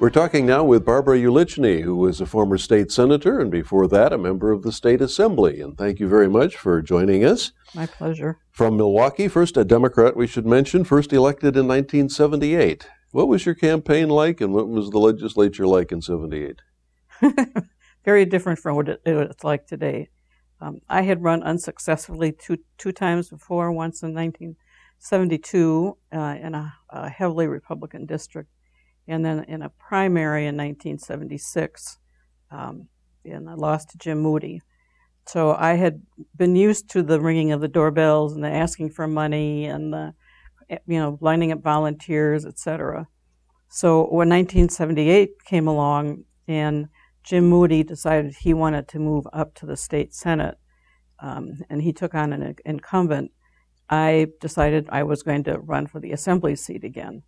We're talking now with Barbara Ulichny, who was a former state senator and before that a member of the state assembly. And thank you very much for joining us. My pleasure. From Milwaukee, first a Democrat, we should mention, first elected in 1978. What was your campaign like and what was the legislature like in 78? Very different from what it's like today. I had run unsuccessfully two times before, once in 1972 in a heavily Republican district, and then in a primary in 1976, and I lost to Jim Moody. So I had been used to the ringing of the doorbells and the asking for money and the, lining up volunteers, etc. So when 1978 came along and Jim Moody decided he wanted to move up to the state Senate, and he took on an incumbent, I decided I was going to run for the assembly seat again.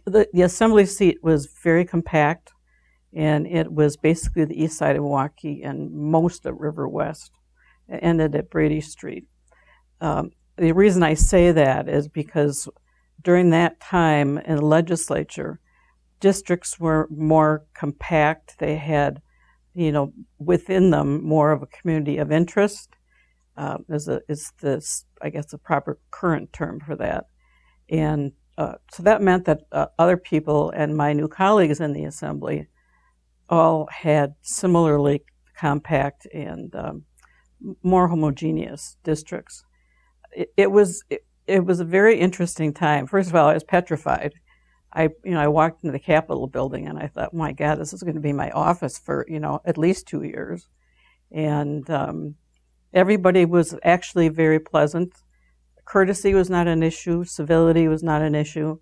The assembly seat was very compact, and it was basically the east side of Milwaukee and most of River West. It ended at Brady Street. The reason I say that is because during that time in the legislature, districts were more compact. They had, within them more of a community of interest, is this, I guess, the proper current term for that. And so that meant that other people and my new colleagues in the assembly all had similarly compact and more homogeneous districts. It was a very interesting time. First of all, I was petrified. I walked into the Capitol building and I thought, my God, this is going to be my office for, at least 2 years. And everybody was actually very pleasant. Courtesy was not an issue. Civility was not an issue.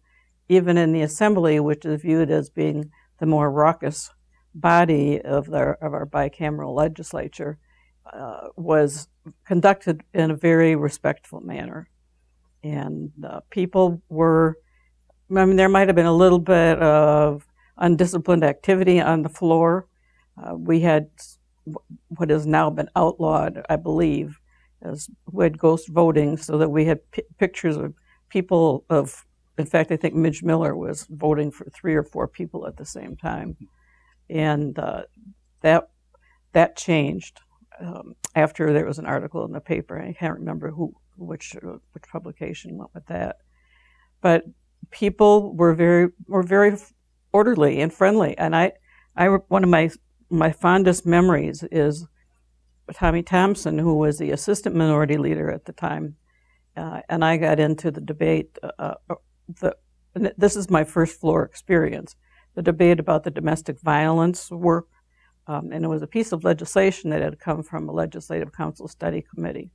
Even in the assembly, which is viewed as being the more raucous body of our bicameral legislature, was conducted in a very respectful manner. And people were, there might have been a little bit of undisciplined activity on the floor. We had what has now been outlawed, I believe, we had ghost voting, so that we had pictures of people in fact, I think Midge Miller was voting for 3 or 4 people at the same time. And that changed after there was an article in the paper. I can't remember which publication went with that. But people were very orderly and friendly. And one of my fondest memories is Tommy Thompson, who was the assistant minority leader at the time, and I got into the debate. This is my first floor experience, the debate about the domestic violence work, and it was a piece of legislation that had come from a legislative council study committee.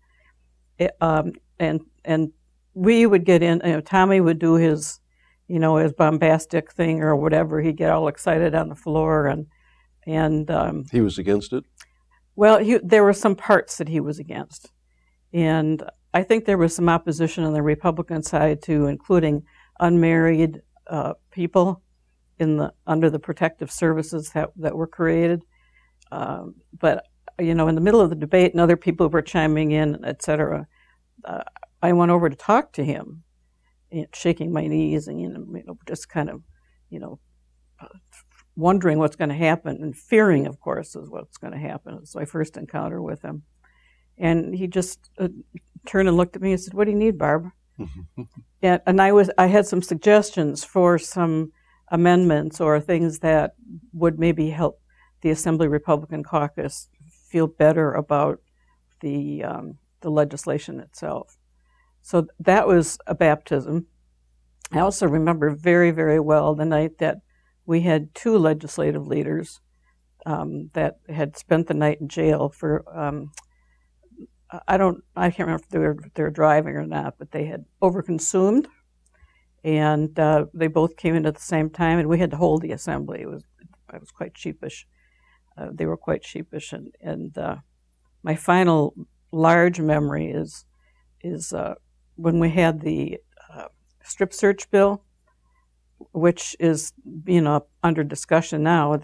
And we would get in. Tommy would do his bombastic thing or whatever. He'd get all excited on the floor, and he was against it. Well, there were some parts that he was against. And I think there was some opposition on the Republican side, too, including unmarried people under the protective services that were created. But, in the middle of the debate and other people were chiming in, et cetera, I went over to talk to him, shaking my knees and, just kind of, wondering what's going to happen, and fearing, of course, is what's going to happen. It's my first encounter with him. And he just turned and looked at me and said, "What do you need, Barb?" and I had some suggestions for some amendments or things that would maybe help the Assembly Republican caucus feel better about the legislation itself. So that was a baptism. I also remember very, very well the night that we had 2 legislative leaders that had spent the night in jail for, I can't remember if they were driving or not, but they had overconsumed, and they both came in at the same time, and we had to hold the assembly. I was quite sheepish. They were quite sheepish, and my final large memory is when we had the strip search bill, which is under discussion now.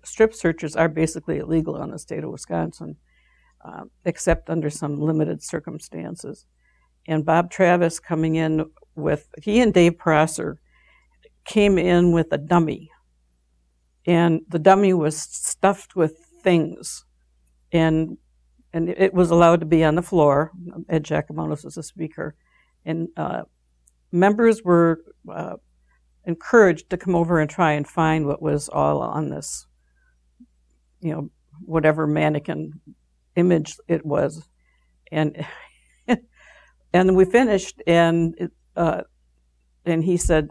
Strip searches are basically illegal in the state of Wisconsin, except under some limited circumstances. And Bob Travis coming in he and Dave Prosser came in with a dummy, and the dummy was stuffed with things, and it was allowed to be on the floor. Ed Giacomonos was the speaker, and members were encouraged to come over and try and find what was all on this, whatever mannequin image it was, and and we finished, and he said,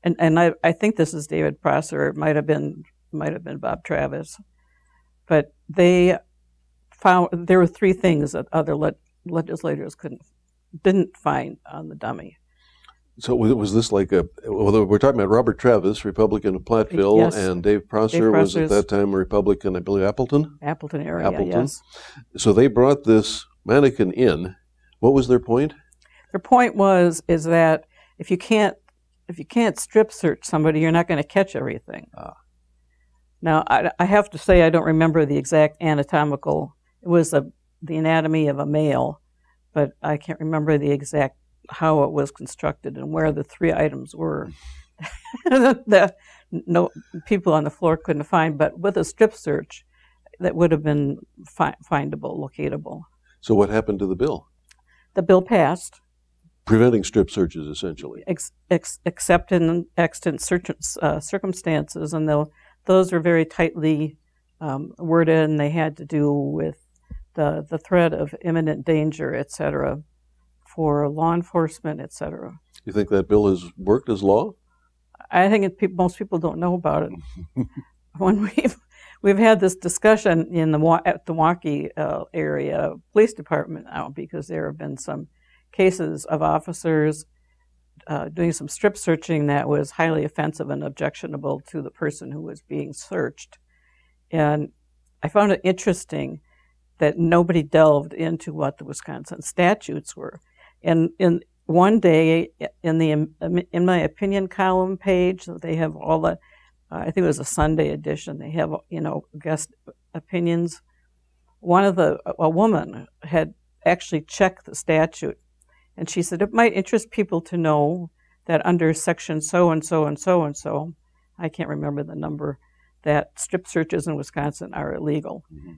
and I think this is David Prosser. It might have been Bob Travis, but they found there were 3 things that other legislators didn't find on the dummy. So was this like we're talking about Robert Travis, Republican of Platteville, yes. And Dave Prosser was at that time a Republican, I believe, Appleton area, yes. So they brought this mannequin in. What was their point? Their point is that if you can't strip search somebody, you're not going to catch everything. Now, I have to say I don't remember the exact anatomical. It was the anatomy of a male, but I can't remember the exact how it was constructed and where the 3 items were. that no people on the floor couldn't find, but with a strip search, that would have been findable, locatable. So what happened to the bill? The bill passed. Preventing strip searches, essentially. Except in extant circumstances, and those were very tightly worded, and they had to do with the threat of imminent danger, etc., for law enforcement, etc. You think that bill has worked as law? I think most people don't know about it. When we've had this discussion at the Milwaukee area police department now, because there have been some cases of officers doing some strip searching that was highly offensive and objectionable to the person who was being searched. And I found it interesting that nobody delved into what the Wisconsin statutes were. And in one day, in my opinion column page, they have all the, I think it was a Sunday edition, they have, guest opinions. A woman had actually checked the statute, and she said it might interest people to know that under section so-and-so and so-and-so, I can't remember the number, that strip searches in Wisconsin are illegal. Mm-hmm.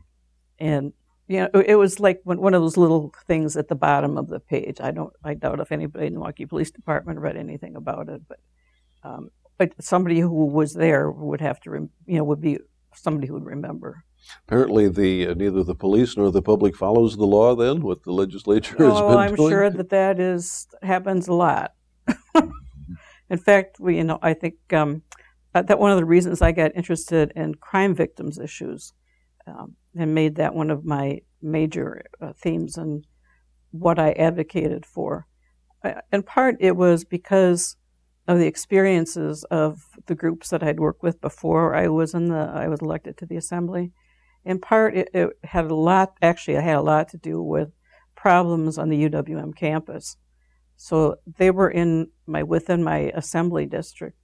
And it was like one of those little things at the bottom of the page. I doubt if anybody in the Milwaukee Police Department read anything about it, but somebody who was there would have to, would be somebody who would remember. Apparently, neither the police nor the public follows the law. Then, what the legislature has been I'm doing. Sure that happens a lot. In fact, I think that one of the reasons I got interested in crime victims issues. And made that one of my major themes and what I advocated for. In part, it was because of the experiences of the groups that I'd worked with before I was elected to the assembly. In part, it had a lot to do with problems on the UWM campus. So they were within my assembly district,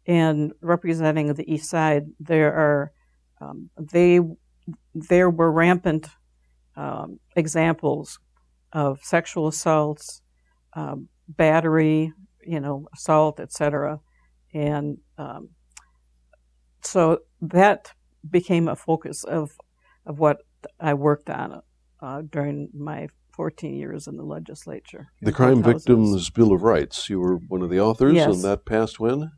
and representing the East Side, there were rampant examples of sexual assaults, battery, assault, etc. And so that became a focus of what I worked on during my 14 years in the legislature. The Crime Victims Bill of Rights. You were one of the authors, yes. And that passed when?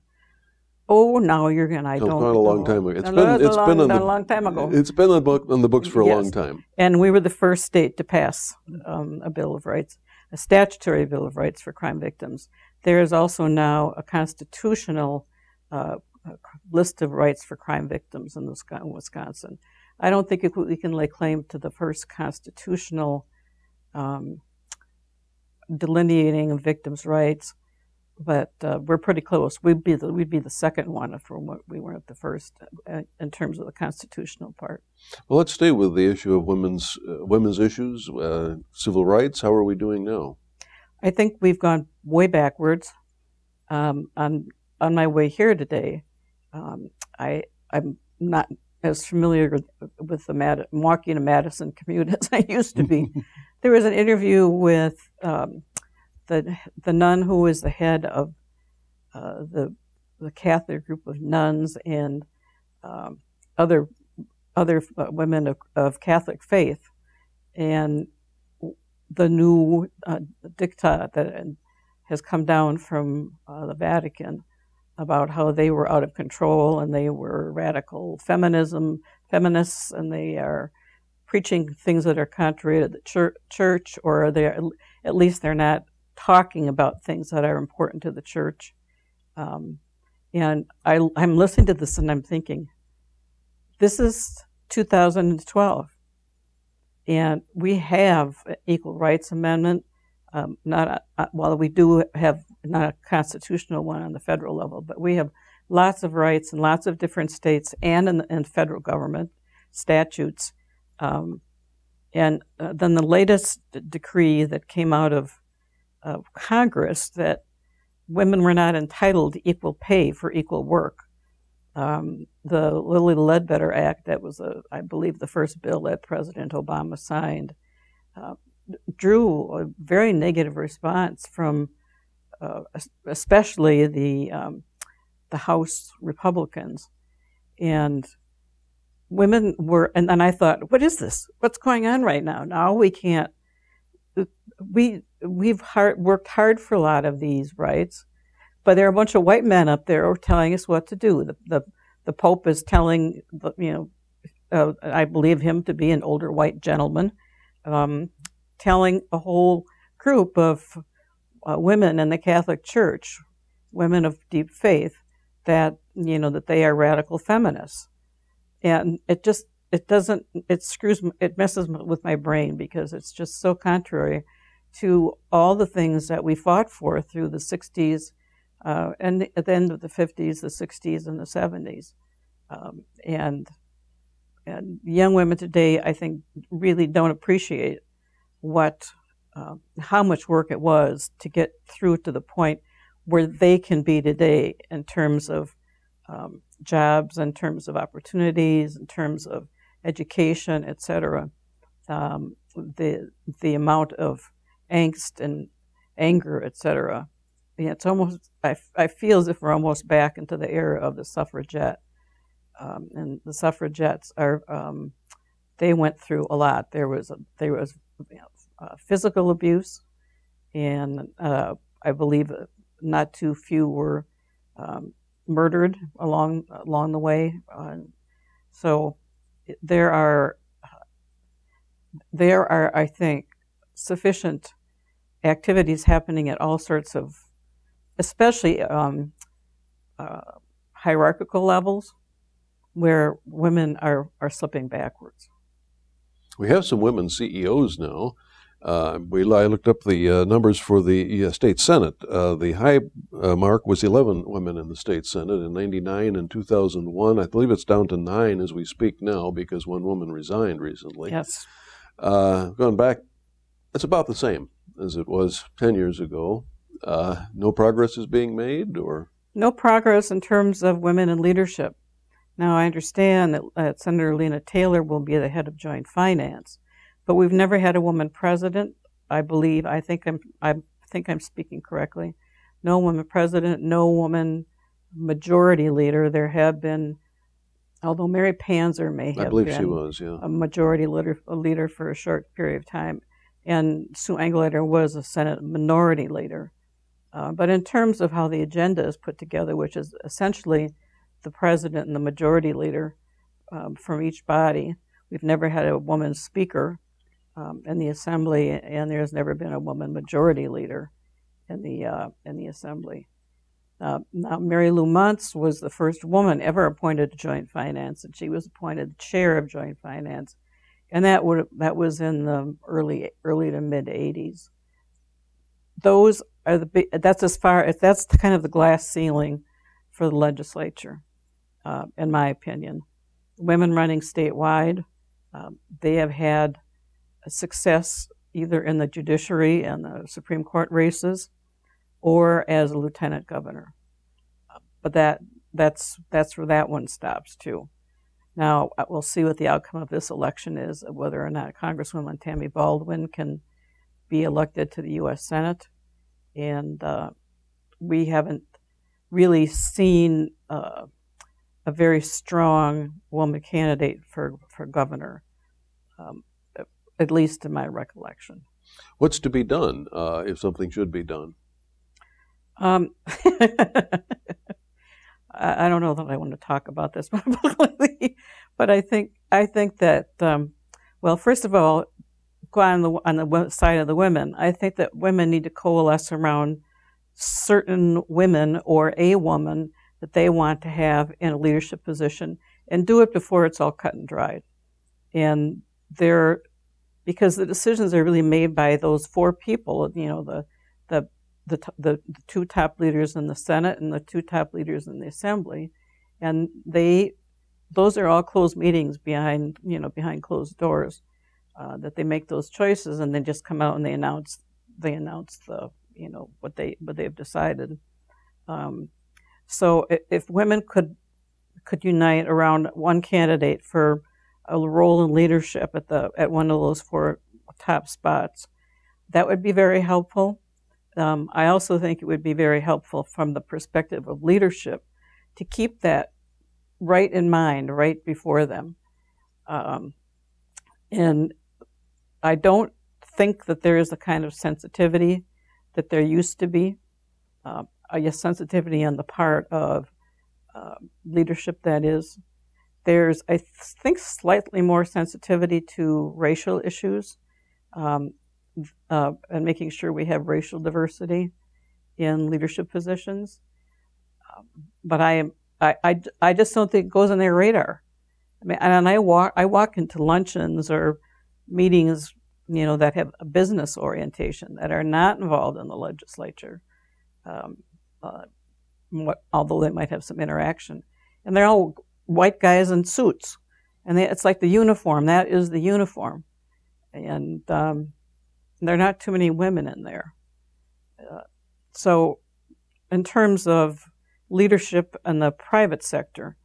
Oh, now you're going to, I don't know. It's quite a long time ago. It's been a long time ago. It's been on the books for a long time. And we were the first state to pass a Bill of Rights, a statutory Bill of Rights for crime victims. There is also now a constitutional list of rights for crime victims in Wisconsin. I don't think we can lay claim to the first constitutional delineating of victims' rights, but we're pretty close. We'd be the second one if we weren't the first in terms of the constitutional part. Well, let's stay with the issue of women's issues, civil rights. How are we doing now? I think we've gone way backwards. On my way here today, I'm not as familiar with the Milwaukee to Madison commute as I used to be. There was an interview with the nun who was the head of the the Catholic group of nuns and other women of Catholic faith, and the new diktat that has come down from the Vatican about how they were out of control and they were radical feminists, and they are preaching things that are contrary to the church, or at least they're not talking about things that are important to the church. And I'm listening to this and I'm thinking, this is 2012, and we have an Equal Rights Amendment. While we do have not a constitutional one on the federal level, but we have lots of rights in lots of different states and in federal government statutes. And then the latest decree that came out of Congress, that women were not entitled to equal pay for equal work. The Lilly Ledbetter Act, that was, I believe, the first bill that President Obama signed, drew a very negative response from especially the House Republicans. And women were, and I thought, what is this? What's going on right now? Now we can't, we've worked hard for a lot of these rights, but there are a bunch of white men up there telling us what to do. The Pope is telling, I believe him to be an older white gentleman, telling a whole group of women in the Catholic Church, women of deep faith, that that they are radical feminists, and it messes with my brain, because it's just so contrary to all the things that we fought for through the 60s, and at the end of the 50s, the 60s, and the 70s, and young women today, I think, really don't appreciate how much work it was to get through to the point where they can be today in terms of jobs, in terms of opportunities, in terms of education, etc. The amount of angst and anger, etc. It's almost, I feel as if we're almost back into the era of the suffragette. And the suffragettes they went through a lot. There was physical abuse, and I believe not too few were murdered along the way. So there are, I think, sufficient activities happening at all sorts of, especially hierarchical levels, where women are slipping backwards. We have some women CEOs now. I looked up the numbers for the state Senate. The high mark was 11 women in the state Senate in 99 and 2001. I believe it's down to 9 as we speak now, because one woman resigned recently. Yes. Going back, it's about the same as it was 10 years ago. No progress is being made, or? No progress in terms of women in leadership. Now, I understand that Senator Lena Taylor will be the head of Joint Finance, but we've never had a woman president. I think I'm speaking correctly. No woman president, no woman majority leader. There have been, although Mary Panzer may have been, she was, yeah, a majority leader for a short period of time, and Sue Engeleder was a Senate minority leader. But in terms of how the agenda is put together, which is essentially the president and the majority leader from each body, we've never had a woman speaker in the assembly, and there's never been a woman majority leader in the assembly. Now, Mary Lou Muntz was the first woman ever appointed to Joint Finance, and she was appointed chair of Joint Finance, and that was in the early to mid '80s. Those are that's kind of the glass ceiling for the legislature, in my opinion. Women running statewide, they have had success either in the judiciary and the Supreme Court races, or as a lieutenant governor. But that's where that one stops too. Now, we'll see what the outcome of this election is, whether or not Congresswoman Tammy Baldwin can be elected to the U.S. Senate. And we haven't really seen a very strong woman candidate for governor, at least in my recollection. What's to be done if something should be done? I don't know that I want to talk about this publicly, but I think that well, first of all, go on the side of the women. I think that women need to coalesce around certain women or a woman that they want to have in a leadership position, and do it before it's all cut and dried. And because the decisions are really made by those four people, you know, the two top leaders in the Senate and the two top leaders in the Assembly, and those are all closed meetings behind closed doors, that they make those choices, and then just come out and they announce the what they've decided. So if women could unite around one candidate for a role in leadership at one of those four top spots, that would be very helpful. I also think it would be very helpful from the perspective of leadership to keep that right in mind, right before them. And I don't think that there is the kind of sensitivity that there used to be. I guess sensitivity on the part of leadership, that is. There's, I think, slightly more sensitivity to racial issues, and making sure we have racial diversity in leadership positions. But I just don't think it goes on their radar. I mean, and I walk into luncheons or meetings, that have a business orientation that are not involved in the legislature, although they might have some interaction, and they're all white guys in suits, and it's like the uniform. That is the uniform, and there are not too many women in there. So in terms of leadership in the private sector,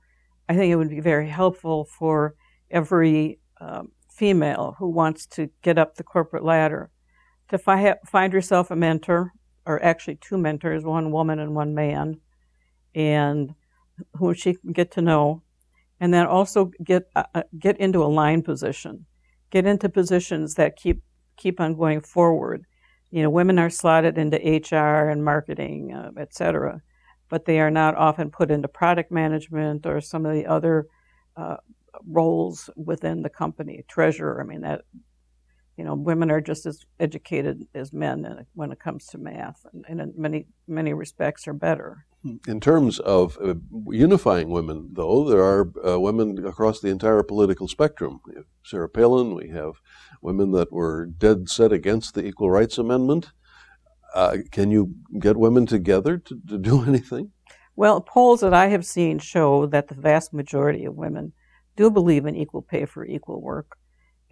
I think it would be very helpful for every female who wants to get up the corporate ladder to find herself a mentor, or actually two mentors, one woman and one man, and who she can get to know, and then also get into a line position, get into positions that keep on going forward. Women are slotted into HR and marketing, et cetera, but they are not often put into product management or some of the other roles within the company. Treasurer, I mean, that, women are just as educated as men when it comes to math, and in many respects are better. In terms of unifying women, though, there are women across the entire political spectrum. We have Sarah Palin, we have women that were dead set against the Equal Rights Amendment. Can you get women together to do anything? Well, polls that I have seen show that the vast majority of women do believe in equal pay for equal work,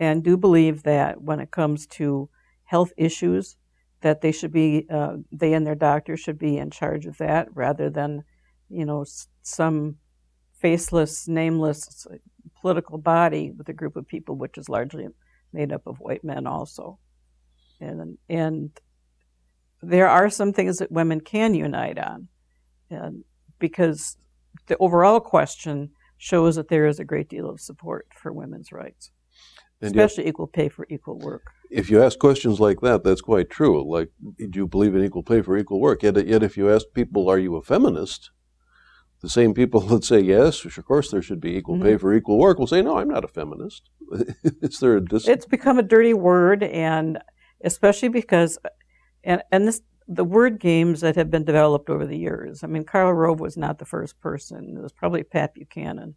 and do believe that when it comes to health issues, that they should be, they and their doctor should be in charge of that, rather than, some faceless, nameless political body with a group of people which is largely made up of white men also. And there are some things that women can unite on, and because the overall question shows that there is a great deal of support for women's rights, especially equal pay for equal work. If you ask questions like that, that's quite true. Like, do you believe in equal pay for equal work? Yet if you ask people, are you a feminist? The same people that say yes, of course there should be equal pay for equal work, will say, no, I'm not a feminist. It's become a dirty word, and especially because, the word games that have been developed over the years. I mean, Karl Rove was not the first person. It was probably Pat Buchanan,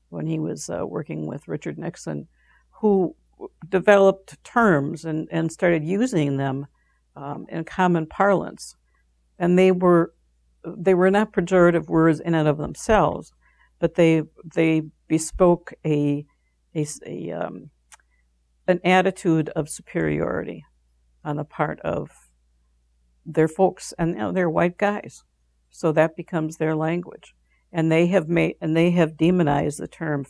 when he was working with Richard Nixon, who developed terms and started using them in common parlance. And they were not pejorative words in and of themselves, but they bespoke an attitude of superiority on the part of their folks, and they're white guys, so that becomes their language. And they have demonized the term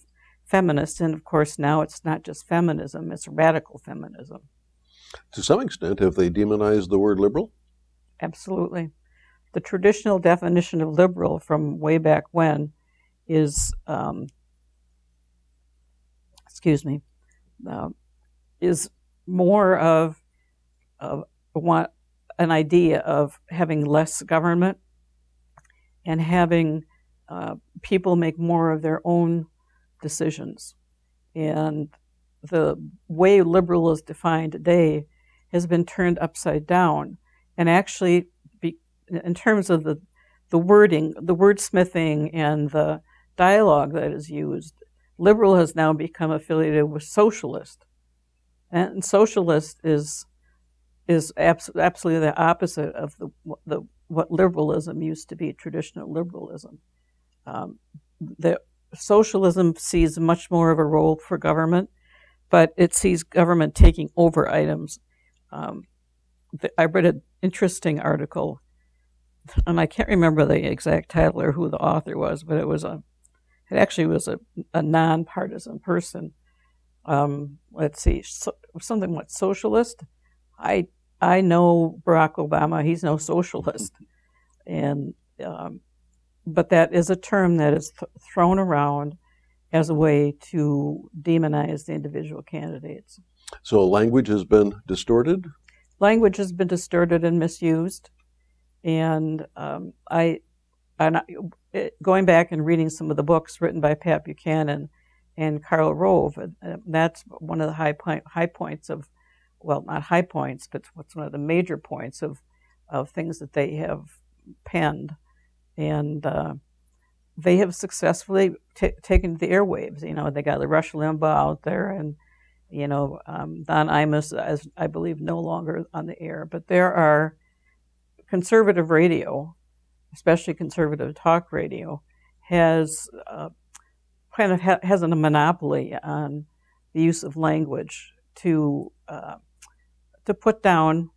feminist, and of course now it's not just feminism, it's radical feminism. To some extent, have they demonized the word liberal? Absolutely. the traditional definition of liberal from way back when is, is more of an idea of having less government and having people make more of their own decisions. And the way liberal is defined today has been turned upside down. And actually, in terms of the wording, the wordsmithing, and the dialogue that is used, liberal has now become affiliated with socialist. And socialist is absolutely the opposite of what liberalism used to be, traditional liberalism. The socialism sees much more of a role for government, but it sees government taking over items. I read an interesting article, and I can't remember the exact title or who the author was, but it actually was a nonpartisan person. Let's see, something like socialist. I know Barack Obama; he's no socialist, and but that is a term that is thrown around as a way to demonize the individual candidates. So language has been distorted? Language has been distorted and misused. And going back and reading some of the books written by Pat Buchanan and Karl Rove, that's one of the high points of, well, not high points, but what's one of the major points of things that they have penned. And they have successfully taken the airwaves. You know, they got the Rush Limbaugh out there, and Don Imus, as I believe, no longer on the air. But there are conservative radio, especially conservative talk radio, has has a monopoly on the use of language to put down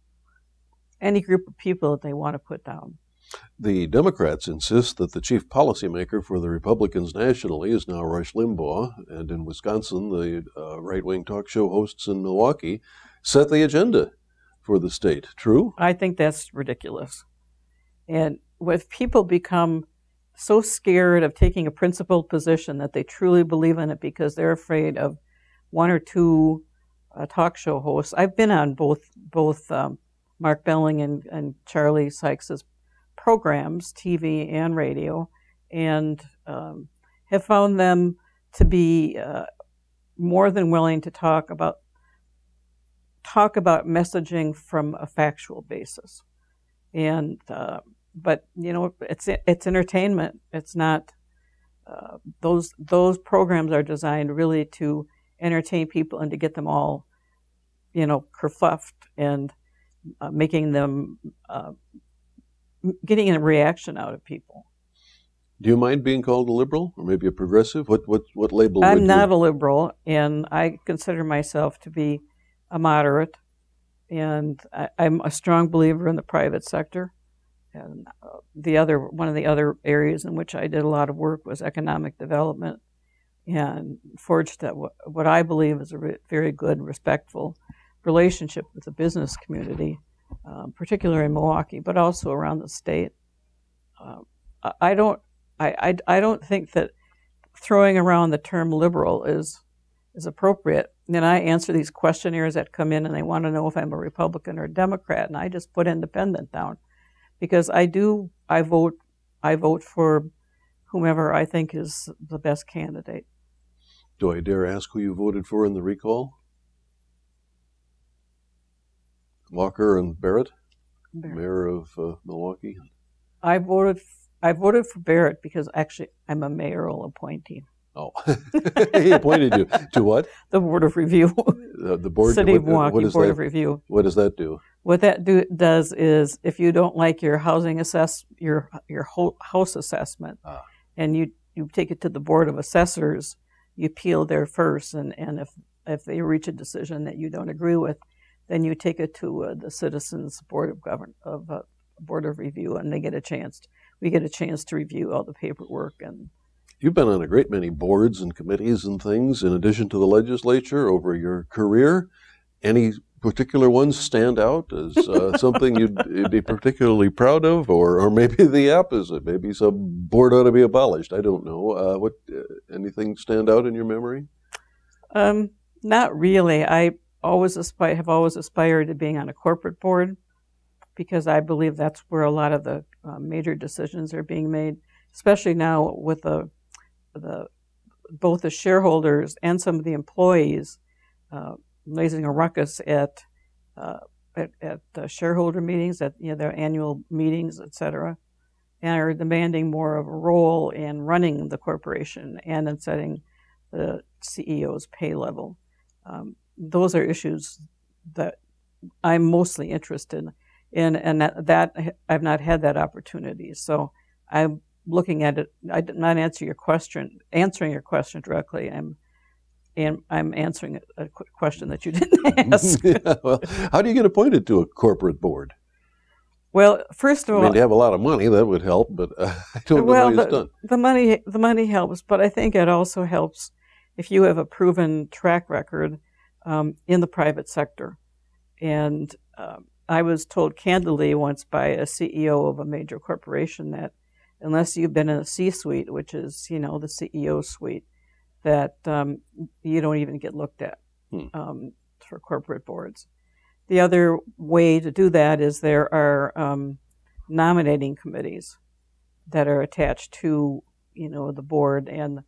any group of people that they want to put down. The Democrats insist that the chief policymaker for the Republicans nationally is now Rush Limbaugh, and in Wisconsin, the right-wing talk show hosts in Milwaukee set the agenda for the state. True? I think that's ridiculous. And if people become so scared of taking a principled position that they truly believe in it because they're afraid of one or two talk show hosts. I've been on both Mark Belling and Charlie Sykes's programs, TV and radio, and have found them to be more than willing to talk about messaging from a factual basis. And but it's entertainment. It's not those programs are designed really to entertain people and to get them all kerfuffed and making them getting a reaction out of people. Do you mind being called a liberal or maybe a progressive? What label? I'm not a liberal, and I consider myself to be a moderate, and I'm a strong believer in the private sector. And one of the other areas in which I did a lot of work was economic development, and forged what I believe is a very good, respectful relationship with the business community, particularly in Milwaukee, but also around the state. I don't think that throwing around the term liberal is appropriate. And I answer these questionnaires that come in, and they want to know if I'm a Republican or a Democrat, and I just put independent down, because I vote for whomever I think is the best candidate. Do I dare ask who you voted for in the recall? Walker and Barrett, mayor of Milwaukee. I voted for Barrett because actually I'm a mayoral appointee. Oh, he appointed you to what? The Board of Review. The board. City of Milwaukee Board of Review. What does that do? What that does is, if you don't like your housing your house assessment, and you take it to the Board of Assessors, you appeal there first, and if they reach a decision that you don't agree with, then you take it to the Citizens Board of Review, and we get a chance to review all the paperwork. And you've been on a great many boards and committees and things in addition to the legislature over your career. Any particular ones stand out as something you'd be particularly proud of, or maybe the opposite? Maybe some board ought to be abolished. I don't know. Anything stand out in your memory? Not really. I have always aspired to being on a corporate board because I believe that's where a lot of the major decisions are being made, especially now with both the shareholders and some of the employees raising a ruckus at the shareholder meetings, at their annual meetings, etc., and are demanding more of a role in running the corporation and in setting the CEO's pay level. Those are issues that I'm mostly interested in, and that I've not had that opportunity. So I'm looking at it. I did not answering your question directly. I'm answering a question that you didn't ask. Yeah, well, how do you get appointed to a corporate board? Well, first of all, to have a lot of money, that would help, but I don't know how it's done. The money helps, but I think it also helps if you have a proven track record in the private sector. And I was told candidly once by a CEO of a major corporation that unless you've been in a C-suite, which is, the CEO suite, that you don't even get looked at for corporate boards. The other way to do that is there are nominating committees that are attached to, the board, and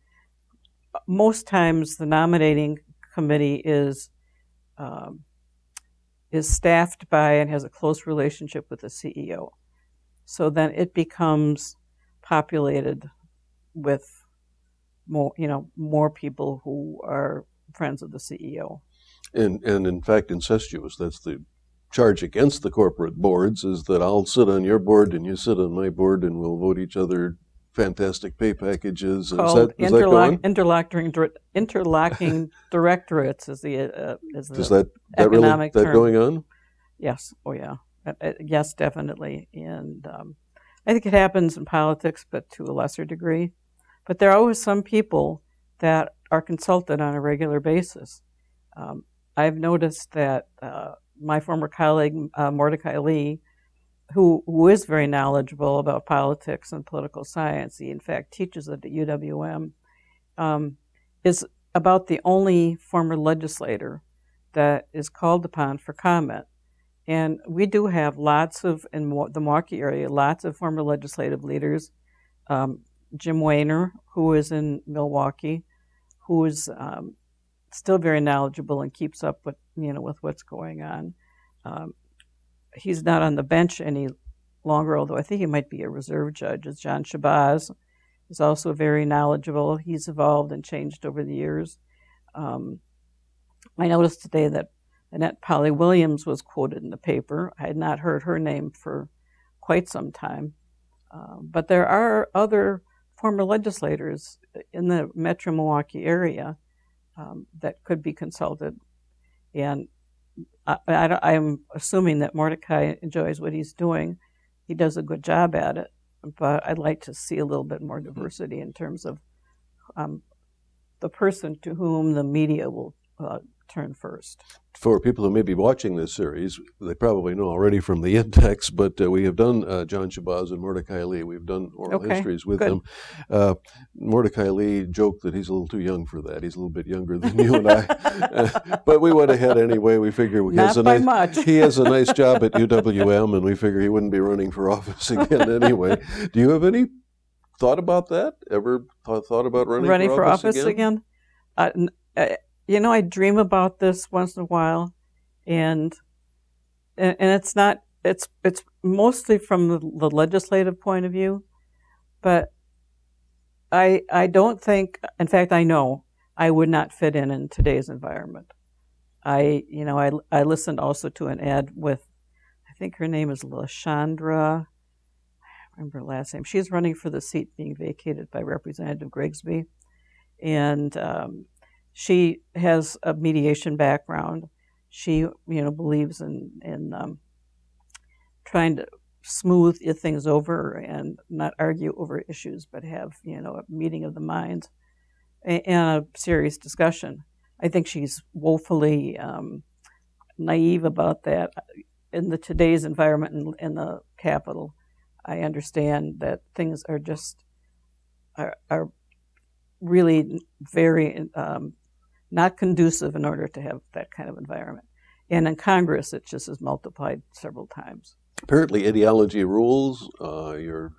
most times the nominating committee is staffed by and has a close relationship with the CEO. So then it becomes populated with more people who are friends of the CEO. And in fact, incestuous, that's the charge against the corporate boards, is that I'll sit on your board and you sit on my board and we'll vote each other fantastic pay packages. Called interlocking directorates is the economic term. That going on? Yes. Oh, yeah. Yes, definitely. And I think it happens in politics, but to a lesser degree. But there are always some people that are consulted on a regular basis. I've noticed that my former colleague, Mordecai Lee, who is very knowledgeable about politics and political science, he in fact teaches it at UWM, is about the only former legislator that is called upon for comment. And we do have lots of, in the Milwaukee area, lots of former legislative leaders. Jim Wehner, who is in Milwaukee, who is still very knowledgeable and keeps up with what's going on. He's not on the bench any longer, although I think he might be a reserve judge. It's John Shabazz is also very knowledgeable. He's evolved and changed over the years. I noticed today that Annette Polly Williams was quoted in the paper. I had not heard her name for quite some time. But there are other former legislators in the Metro Milwaukee area that could be consulted. And I'm assuming that Mordecai enjoys what he's doing. He does a good job at it, but I'd like to see a little bit more diversity in terms of the person to whom the media will turn first. For people who may be watching this series, they probably know already from the index, but we have done John Shabazz and Mordecai Lee. We've done oral histories with them. Mordecai Lee joked that he's a little too young for that. He's a little bit younger than you and I. But we went ahead anyway. We figure he has a nice job at UWM, and we figure he wouldn't be running for office again anyway. Do you have any thought about that? Ever thought about running for office again? I dream about this once in a while, and it's not. It's mostly from the legislative point of view, but I don't think. In fact, I know I would not fit in today's environment. I listened also to an ad with, I think her name is LaShondra. I remember her last name. She's running for the seat being vacated by Representative Grigsby, and she has a mediation background. She, believes in trying to smooth things over and not argue over issues, but have, a meeting of the minds and a serious discussion. I think she's woefully naive about that. In today's environment in the Capitol, I understand that things are just are really very not conducive in order to have that kind of environment. And in Congress, it just is multiplied several times. Apparently, ideology rules. You're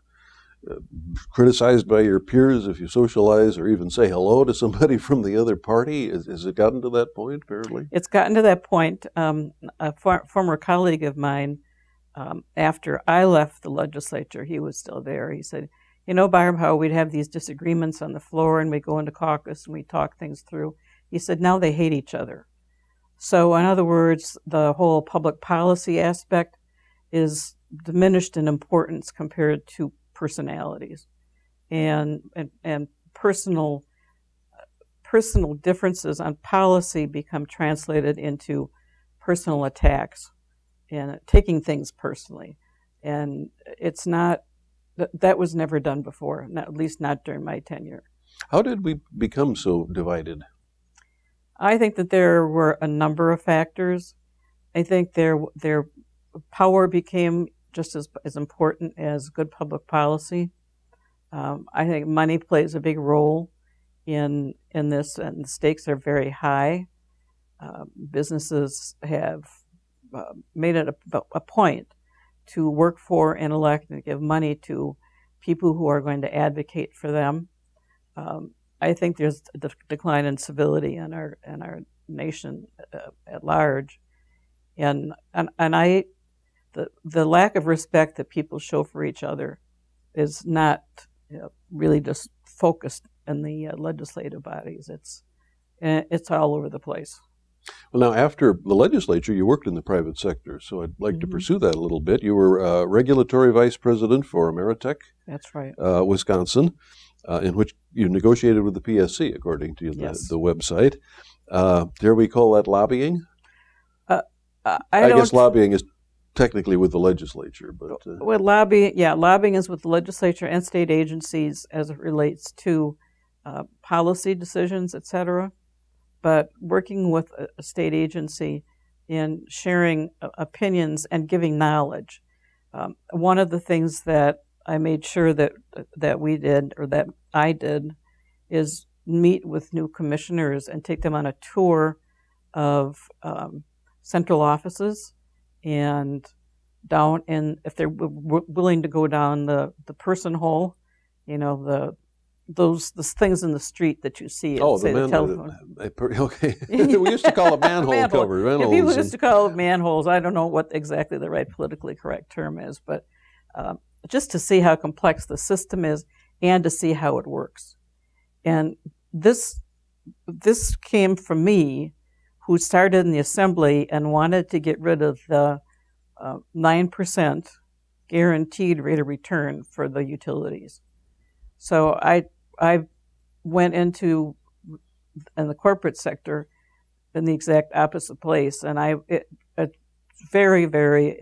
criticized by your peers if you socialize or even say hello to somebody from the other party. Has it gotten to that point, apparently? It's gotten to that point. A former colleague of mine, after I left the legislature, he was still there. He said, you know, Barb, how we'd have these disagreements on the floor and we go into caucus and we talk things through. He said, now they hate each other. So in other words, the whole public policy aspect is diminished in importance compared to personalities, and personal differences on policy become translated into personal attacks and taking things personally. And it's not, that was never done before, at least not during my tenure. How did we become so divided? I think that there were a number of factors. I think their power became just as important as good public policy. I think money plays a big role in this, and the stakes are very high. Businesses have made it a point to work for and elect and give money to people who are going to advocate for them. I think there's a decline in civility in our nation at large, and the lack of respect that people show for each other is not really just focused in the legislative bodies. It's all over the place. Well, now, after the legislature, you worked in the private sector, so I'd like to pursue that a little bit. You were regulatory vice president for Ameritech. That's right. Wisconsin, in which you negotiated with the PSC, according to Yes. the website. Dare we call that lobbying? I guess lobbying is technically with the legislature, but with lobbying is with the legislature and state agencies as it relates to policy decisions, et cetera. But working with a state agency in sharing opinions and giving knowledge. One of the things that I made sure that we did, or that I did, is meet with new commissioners and take them on a tour of central offices, and down in, if they're willing to go down the person hole, those things in the street that you see. The telephone. Okay, we used to call it manhole cover. People used to call it manholes. I don't know what exactly the right politically correct term is, but just to see how complex the system is and to see how it works. And this came from me, who started in the assembly and wanted to get rid of the 9% guaranteed rate of return for the utilities. So I went into in the corporate sector in the exact opposite place, and it's very, very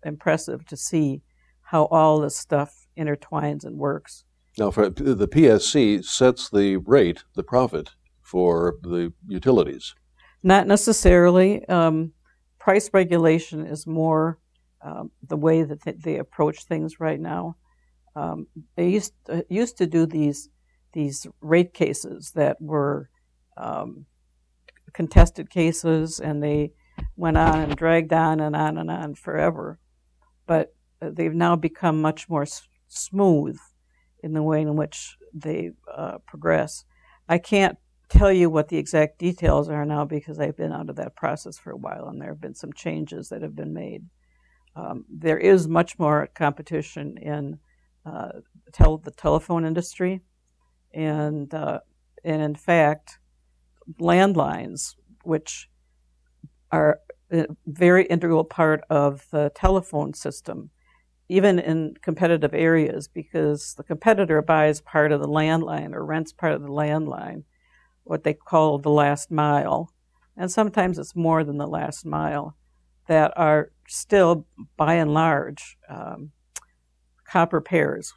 impressive to see how all this stuff intertwines and works. Now, for the PSC sets the rate, the profit for the utilities. Not necessarily. Price regulation is more the way that they approach things right now. They used to do these rate cases that were contested cases, and they went on and dragged on and on and on forever. But they've now become much more smooth in the way in which they progress. I can't tell you what the exact details are now because I've been out of that process for a while, and there have been some changes that have been made. There is much more competition in the telephone industry, and in fact, landlines, which are a very integral part of the telephone system, even in competitive areas, because the competitor buys part of the landline or rents part of the landline, what they call the last mile, and sometimes it's more than the last mile, that are still, by and large, copper pairs.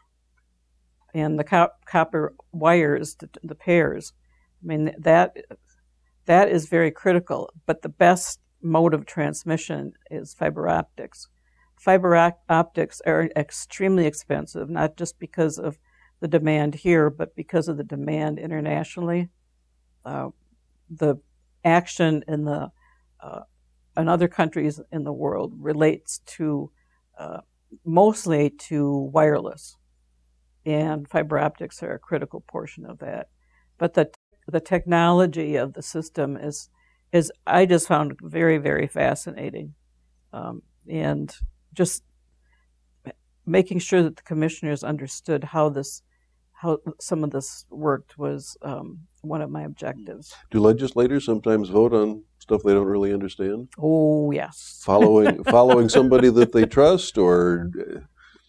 And the copper wires, the pairs, I mean, that is very critical. But the best mode of transmission is fiber optics. Fiber optics are extremely expensive, not just because of the demand here, but because of the demand internationally. The action in other countries in the world relates to mostly to wireless, and fiber optics are a critical portion of that. But the technology of the system is I just found very, very fascinating, and just making sure that the commissioners understood how some of this worked was one of my objectives. Do legislators sometimes vote on stuff they don't really understand? Oh, yes. Following somebody that they trust, or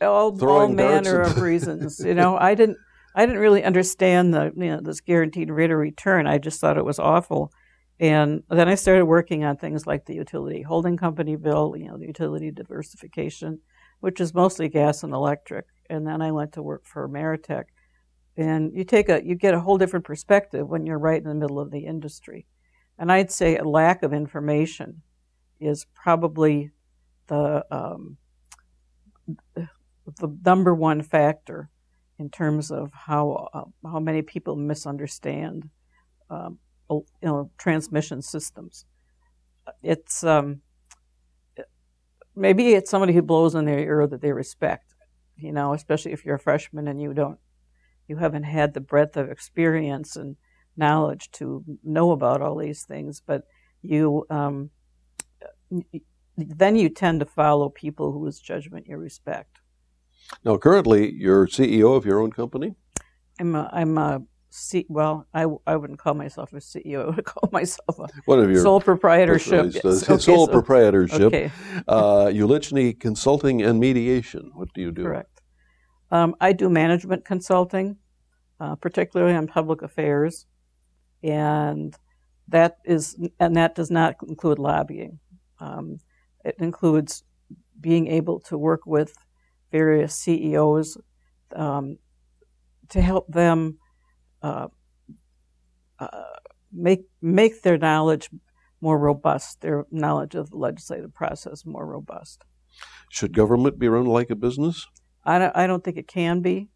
all manner of reasons. I didn't really understand this guaranteed rate of return. I just thought it was awful. And then I started working on things like the utility holding company bill, the utility diversification, which is mostly gas and electric. And then I went to work for Ameritech. And you get a whole different perspective when you're right in the middle of the industry. And I'd say a lack of information is probably the number one factor in terms of how many people misunderstand transmission systems. It's maybe it's somebody who blows in their ear that they respect, especially if you're a freshman and you haven't had the breadth of experience and knowledge to know about all these things, but then you tend to follow people whose judgment you respect. Now, currently, you're CEO of your own company? Well, I wouldn't call myself a CEO. I would call myself a your sole proprietorship. Yes. Okay, sole proprietorship. Okay. Ulichny Consulting and Mediation. What do you do? Correct. I do management consulting, particularly on public affairs, and that does not include lobbying. It includes being able to work with various CEOs to help them make their knowledge more robust, their knowledge of the legislative process more robust. Should government be run like a business? I don't think it can be.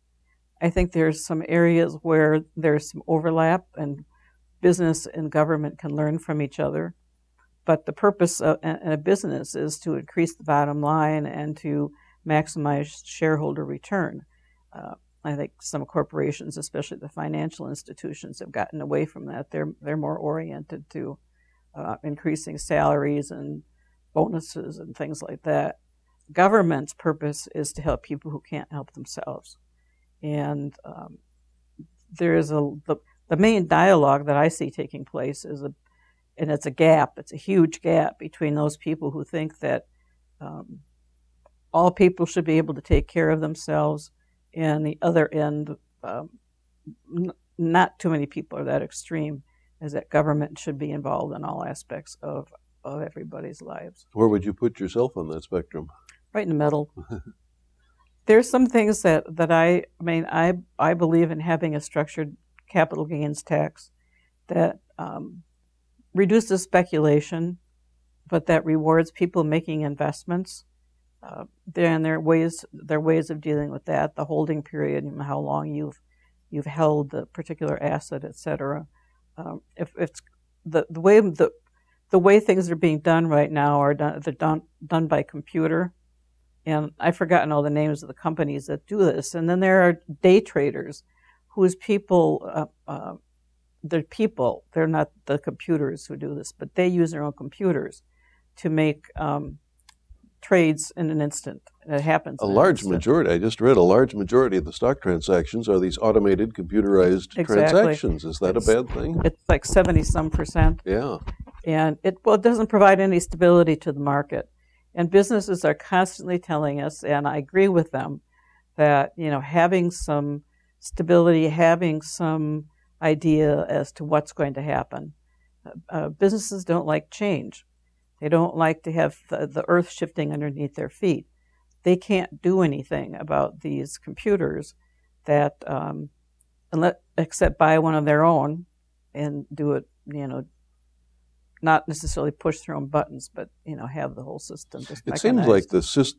I think there's some areas where there's some overlap, and business and government can learn from each other. But the purpose of a business is to increase the bottom line and to maximize shareholder return. I think some corporations, especially the financial institutions, have gotten away from that. They're more oriented to increasing salaries and bonuses and things like that. Government's purpose is to help people who can't help themselves. And there is the main dialogue that I see taking place and it's a gap. It's a huge gap between those people who think that all people should be able to take care of themselves, and the other end, not too many people are that extreme, is that government should be involved in all aspects of everybody's lives. Where would you put yourself on that spectrum? Right in the middle. There's some things that I believe in having a structured capital gains tax that reduces speculation, but that rewards people making investments. There are ways of dealing with that. The holding period, how long you've held the particular asset, etc. If it's the way things are being done right now they're done by computer, and I've forgotten all the names of the companies that do this. And then there are day traders whose people. They're people. They're not the computers who do this, but they use their own computers to make trades in an instant. It happens. A large majority. I just read a large majority of the stock transactions are these automated, computerized transactions. Is that a bad thing? It's like 70-some%. Yeah. And it doesn't provide any stability to the market. And businesses are constantly telling us, and I agree with them, that having some stability, having some idea as to what's going to happen. Businesses don't like change. They don't like to have the earth shifting underneath their feet. They can't do anything about these computers that, except buy one of their own and do it, not necessarily push their own buttons, but have the whole system just It mechanized. seems like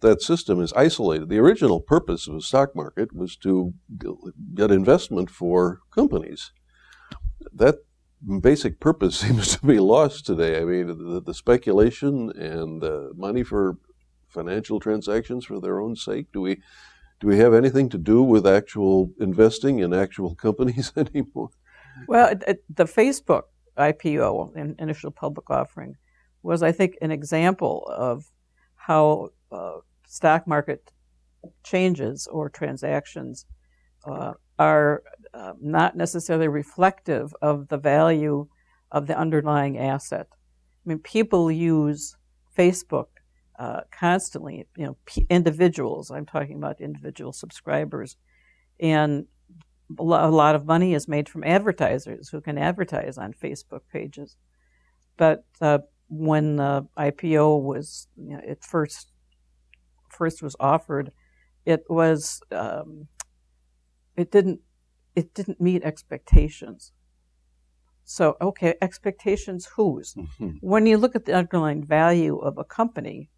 that system is isolated. The original purpose of the stock market was to get investment for companies. That basic purpose seems to be lost today. I mean, the speculation and money for financial transactions for their own sake. Do we have anything to do with actual investing in actual companies anymore? Well, the Facebook IPO, initial public offering, was, I think, an example of how stock market changes or transactions are not necessarily reflective of the value of the underlying asset. I mean, people use Facebook constantly, individuals, I'm talking about individual subscribers, and a lot of money is made from advertisers who can advertise on Facebook pages. But when the IPO was, it first was offered, it didn't meet expectations. So, okay, expectations whose? Mm-hmm. When you look at the underlying value of a company,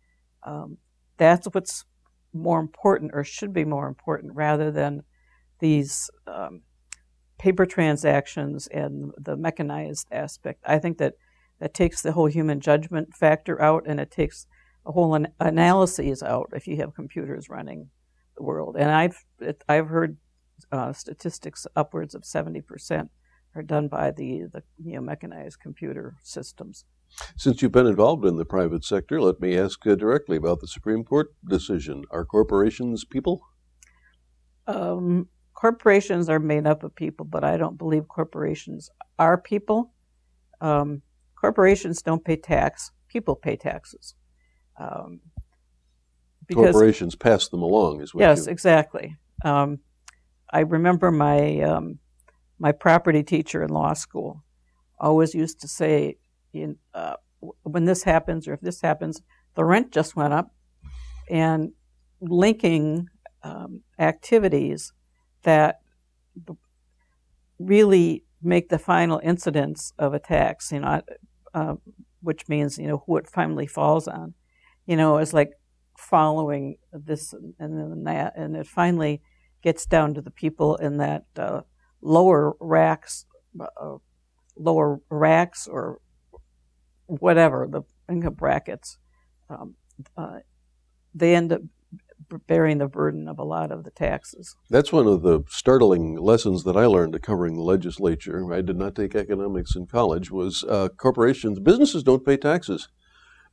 that's what's more important, or should be more important, rather than these paper transactions and the mechanized aspect. I think that takes the whole human judgment factor out, and it takes a whole analyses out if you have computers running the world. And I've heard statistics upwards of 70% are done by the mechanized computer systems. Since you've been involved in the private sector, let me ask directly about the Supreme Court decision. Are corporations people? Corporations are made up of people, but I don't believe corporations are people. Corporations don't pay tax. People pay taxes. Corporations pass them along, is what yes, exactly. I remember my property teacher in law school always used to say, when this happens or if this happens, the rent just went up, and linking activities that really make the final incidence of a tax, which means, who it finally falls on, is like following this and then that, and it finally gets down to the people in that lower racks or whatever, the income brackets, they end up bearing the burden of a lot of the taxes. That's one of the startling lessons that I learned covering the legislature. I did not take economics in college, was businesses don't pay taxes.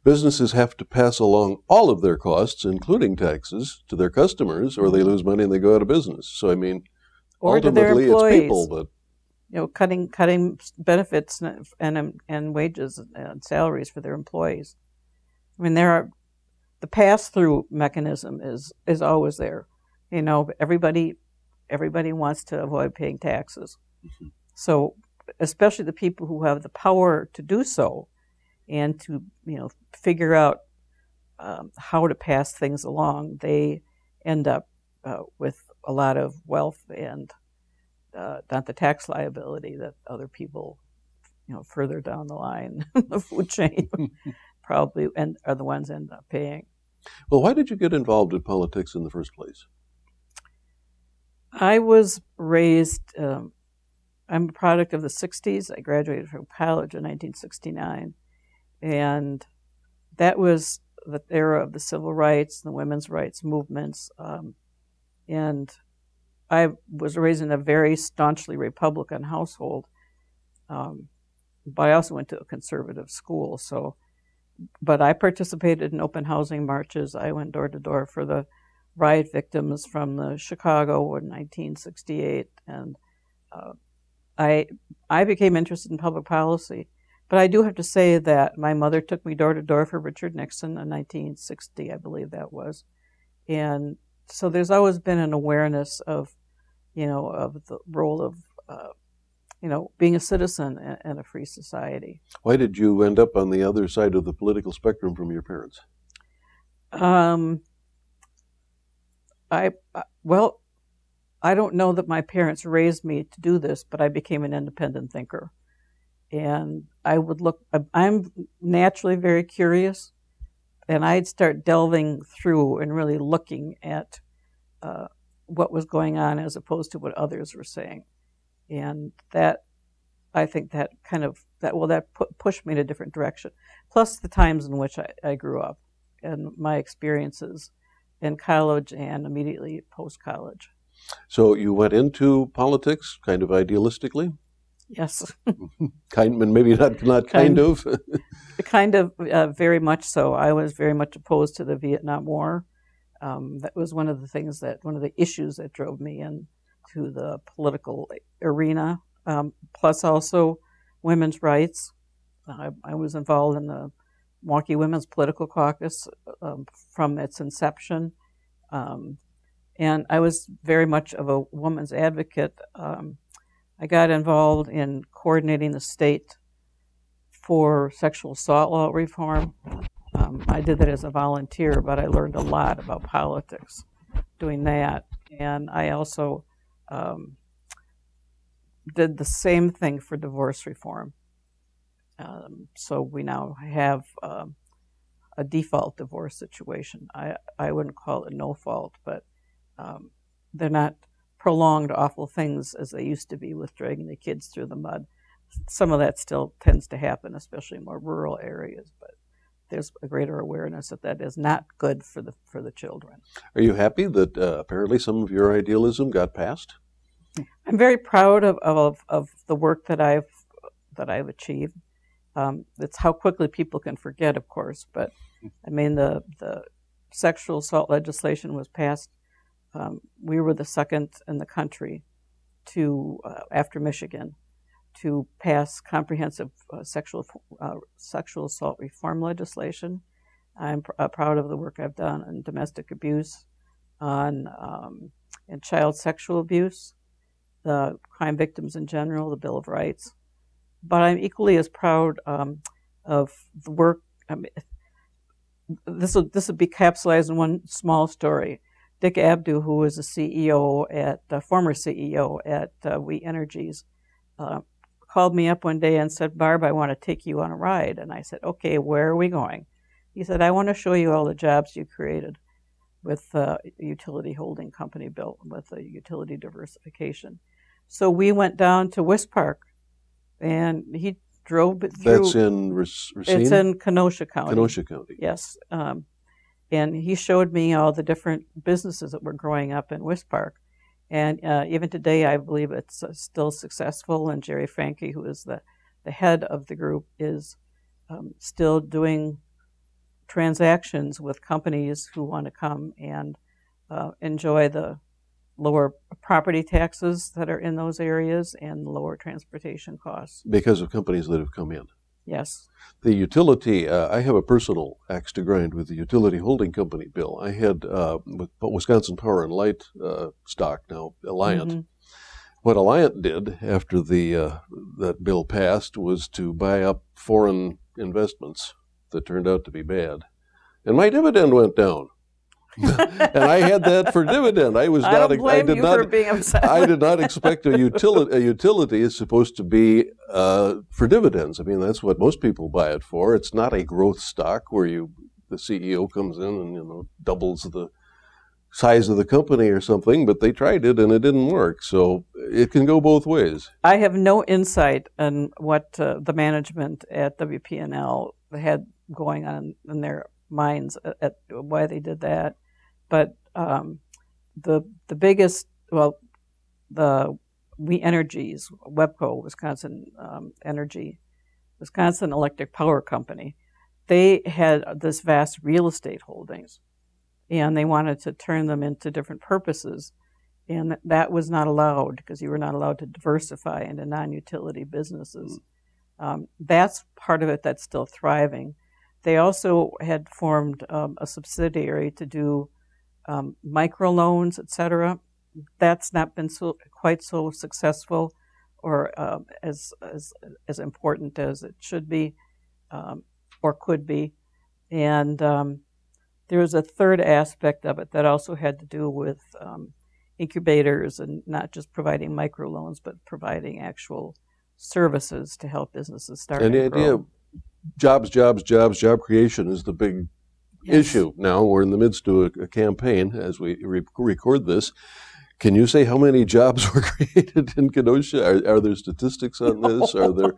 Businesses have to pass along all of their costs, including taxes, to their customers, or they lose money and they go out of business. So, I mean, or ultimately it's people, but cutting benefits and wages and salaries for their employees. I mean, the pass-through mechanism is always there. Everybody wants to avoid paying taxes. Mm-hmm. So, especially the people who have the power to do so, and to figure out how to pass things along, they end up with a lot of wealth and not the tax liability that other people, further down the line, the food chain, probably are the ones end up paying. Well, why did you get involved in politics in the first place? I was raised, I'm a product of the 60s. I graduated from college in 1969. And that was the era of the civil rights, the women's rights movements. And I was raised in a very staunchly Republican household. But I also went to a conservative school. But I participated in open housing marches. I went door to door for the riot victims from the Chicago in 1968. And I became interested in public policy. But I do have to say that my mother took me door to door for Richard Nixon in 1960, I believe that was. And so there's always been an awareness of, of the role of, being a citizen in a free society. Why did you end up on the other side of the political spectrum from your parents? I don't know that my parents raised me to do this, but I became an independent thinker. and I would look. I'm naturally very curious, and I'd start delving through and really looking at what was going on as opposed to what others were saying, and that I think that pushed me in a different direction. Plus the times in which I grew up and my experiences in college and immediately post-college. So you went into politics kind of idealistically? Yes. Maybe not kind of? Kind of, very much so. I was very much opposed to the Vietnam War. That was one of the issues that drove me into the political arena. Plus also women's rights. I was involved in the Milwaukee Women's Political Caucus from its inception. And I was very much of a woman's advocate. I got involved in coordinating the state for sexual assault law reform. I did that as a volunteer, but I learned a lot about politics doing that. And I also did the same thing for divorce reform. So we now have a default divorce situation. I wouldn't call it no fault, but they're not prolonged awful things as they used to be with dragging the kids through the mud. Some of that still tends to happen, especially in more rural areas, but there's a greater awareness that is not good for the children. Are you happy that apparently some of your idealism got passed? I'm very proud of the work that I've achieved. It's how quickly people can forget, of course, but I mean the sexual assault legislation was passed. We were the second in the country to, after Michigan, to pass comprehensive sexual assault reform legislation. I'm proud of the work I've done on domestic abuse, and child sexual abuse, the crime victims in general, the Bill of Rights. But I'm equally as proud of the work. This will be capsulized in one small story. Dick Abdu, who was the former CEO at We Energies, called me up one day and said, "Barb, I want to take you on a ride." And I said, "Okay, where are we going?" He said, "I want to show you all the jobs you created with the utility holding company built with the utility diversification." So we went down to West Park, and he drove it through. That's in Racine? It's in Kenosha County. Kenosha County. Yes. And he showed me all the different businesses that were growing up in West Park. And even today, I believe it's still successful. And Jerry Franke, who is the head of the group, is still doing transactions with companies who want to come and enjoy the lower property taxes that are in those areas and lower transportation costs. Because of companies that have come in. Yes. The utility, I have a personal axe to grind with the utility holding company bill. I had with Wisconsin Power and Light stock, now Alliant. Mm-hmm. What Alliant did after that bill passed was to buy up foreign investments that turned out to be bad. And my dividend went down. And I had that for dividend. I did not expect a utility is supposed to be for dividends. I mean, that's what most people buy it for. It's not a growth stock where the CEO comes in and doubles the size of the company or something. But they tried it and it didn't work. So it can go both ways. I have no insight on what the management at WP&L had going on in their minds at why they did that. But the biggest, the We Energies, WEPCO, Wisconsin Wisconsin Electric Power Company, they had this vast real estate holdings, and they wanted to turn them into different purposes, and that was not allowed because you were not allowed to diversify into non-utility businesses. That's part of it that's still thriving. They also had formed a subsidiary to do microloans, etc. That's not been quite so successful or as important as it should be or could be. And there was a third aspect of it that also had to do with incubators and not just providing microloans, but providing actual services to help businesses start And the and idea grow. of jobs, jobs, jobs, job creation is the big issue now. We're in the midst of a campaign as we record this. Can you say how many jobs were created in Kenosha? Are there statistics on this? Are there?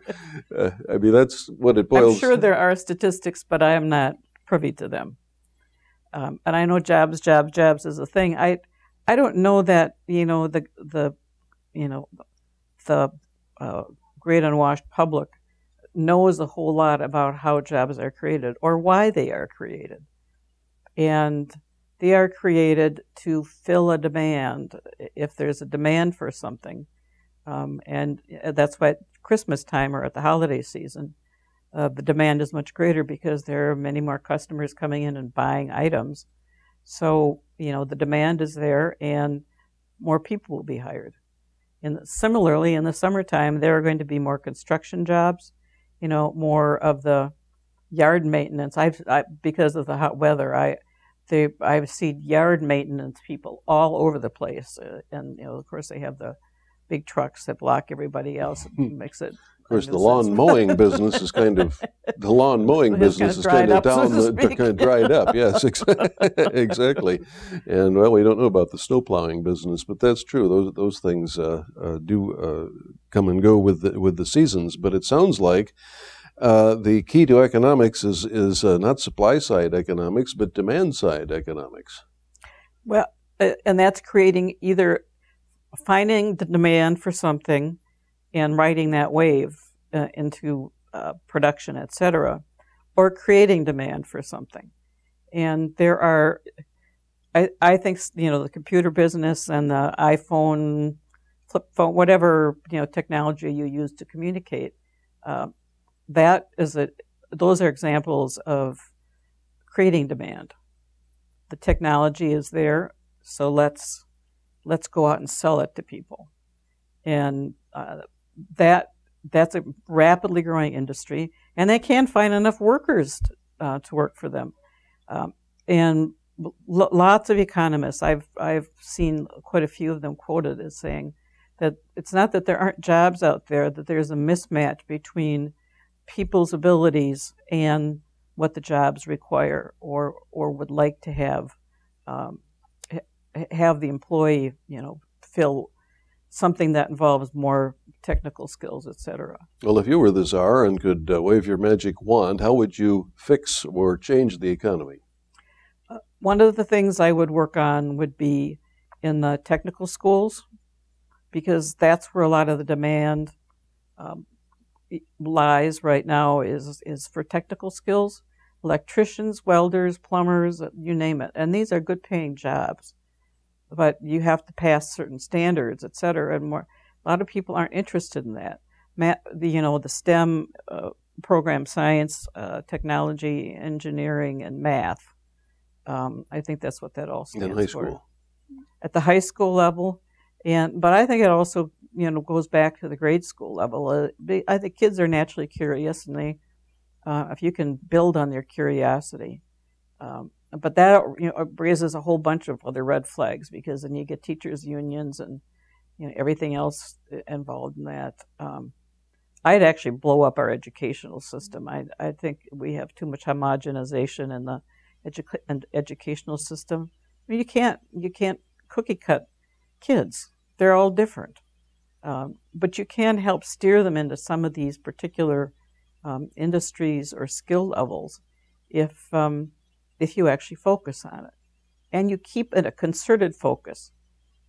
I mean, that's what it boils. I'm sure there are statistics, but I am not privy to them. And I know jobs, jobs, jobs is a thing. I don't know that the great unwashed public knows a whole lot about how jobs are created or why they are created. And they are created to fill a demand. If there's a demand for something, and that's why at Christmas time or at the holiday season, the demand is much greater because there are many more customers coming in and buying items. So, the demand is there and more people will be hired. And similarly, in the summertime, there are going to be more construction jobs, more of the yard maintenance. Because of the hot weather, I've seen yard maintenance people all over the place. And, of course, they have the big trucks that block everybody else and makes it. Of course, the lawn mowing business is kind of down, kind of dried up. Yes, exactly. And well, we don't know about the snow plowing business, but that's true. Those things do come and go with the seasons. But it sounds like the key to economics is not supply side economics, but demand side economics. Well, and that's creating either finding the demand for something and riding that wave into production, etc., or creating demand for something. And there are, I think, the computer business and the iPhone, flip phone, whatever technology you use to communicate. Those are examples of creating demand. The technology is there, so let's go out and sell it to people. And that's a rapidly growing industry, and they can't find enough workers to work for them. And lots of economists, I've seen quite a few of them quoted as saying that it's not that there aren't jobs out there, that there's a mismatch between people's abilities and what the jobs require or would like to have the employee, fill something that involves more technical skills, etc. Well, if you were the czar and could wave your magic wand, how would you fix or change the economy? One of the things I would work on would be in the technical schools, because that's where a lot of the demand lies right now is for technical skills, electricians, welders, plumbers, you name it. And these are good paying jobs, but you have to pass certain standards, et cetera. And a lot of people aren't interested in that. The STEM program, science, technology, engineering, and math. I think that's what that all stands for. In high school. At the high school level. But I think it also, goes back to the grade school level. I think kids are naturally curious, and they, if you can build on their curiosity, but that raises a whole bunch of other red flags, because then you get teachers' unions and everything else involved in that. I'd actually blow up our educational system. I think we have too much homogenization in the educational system. I mean, you can't cookie cut kids. They're all different. But you can help steer them into some of these particular industries or skill levels if you actually focus on it. And you keep it a concerted focus.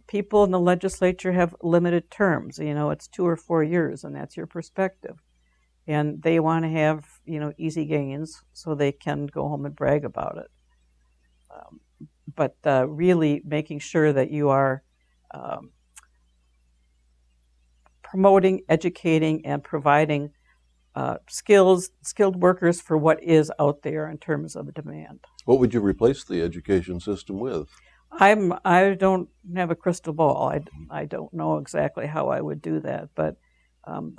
People in the legislature have limited terms. It's 2 or 4 years, and that's your perspective. And they want to have, easy gains so they can go home and brag about it. But really making sure that you are promoting, educating, and providing skilled workers for what is out there in terms of demand. What would you replace the education system with? I don't have a crystal ball. I don't know exactly how I would do that, but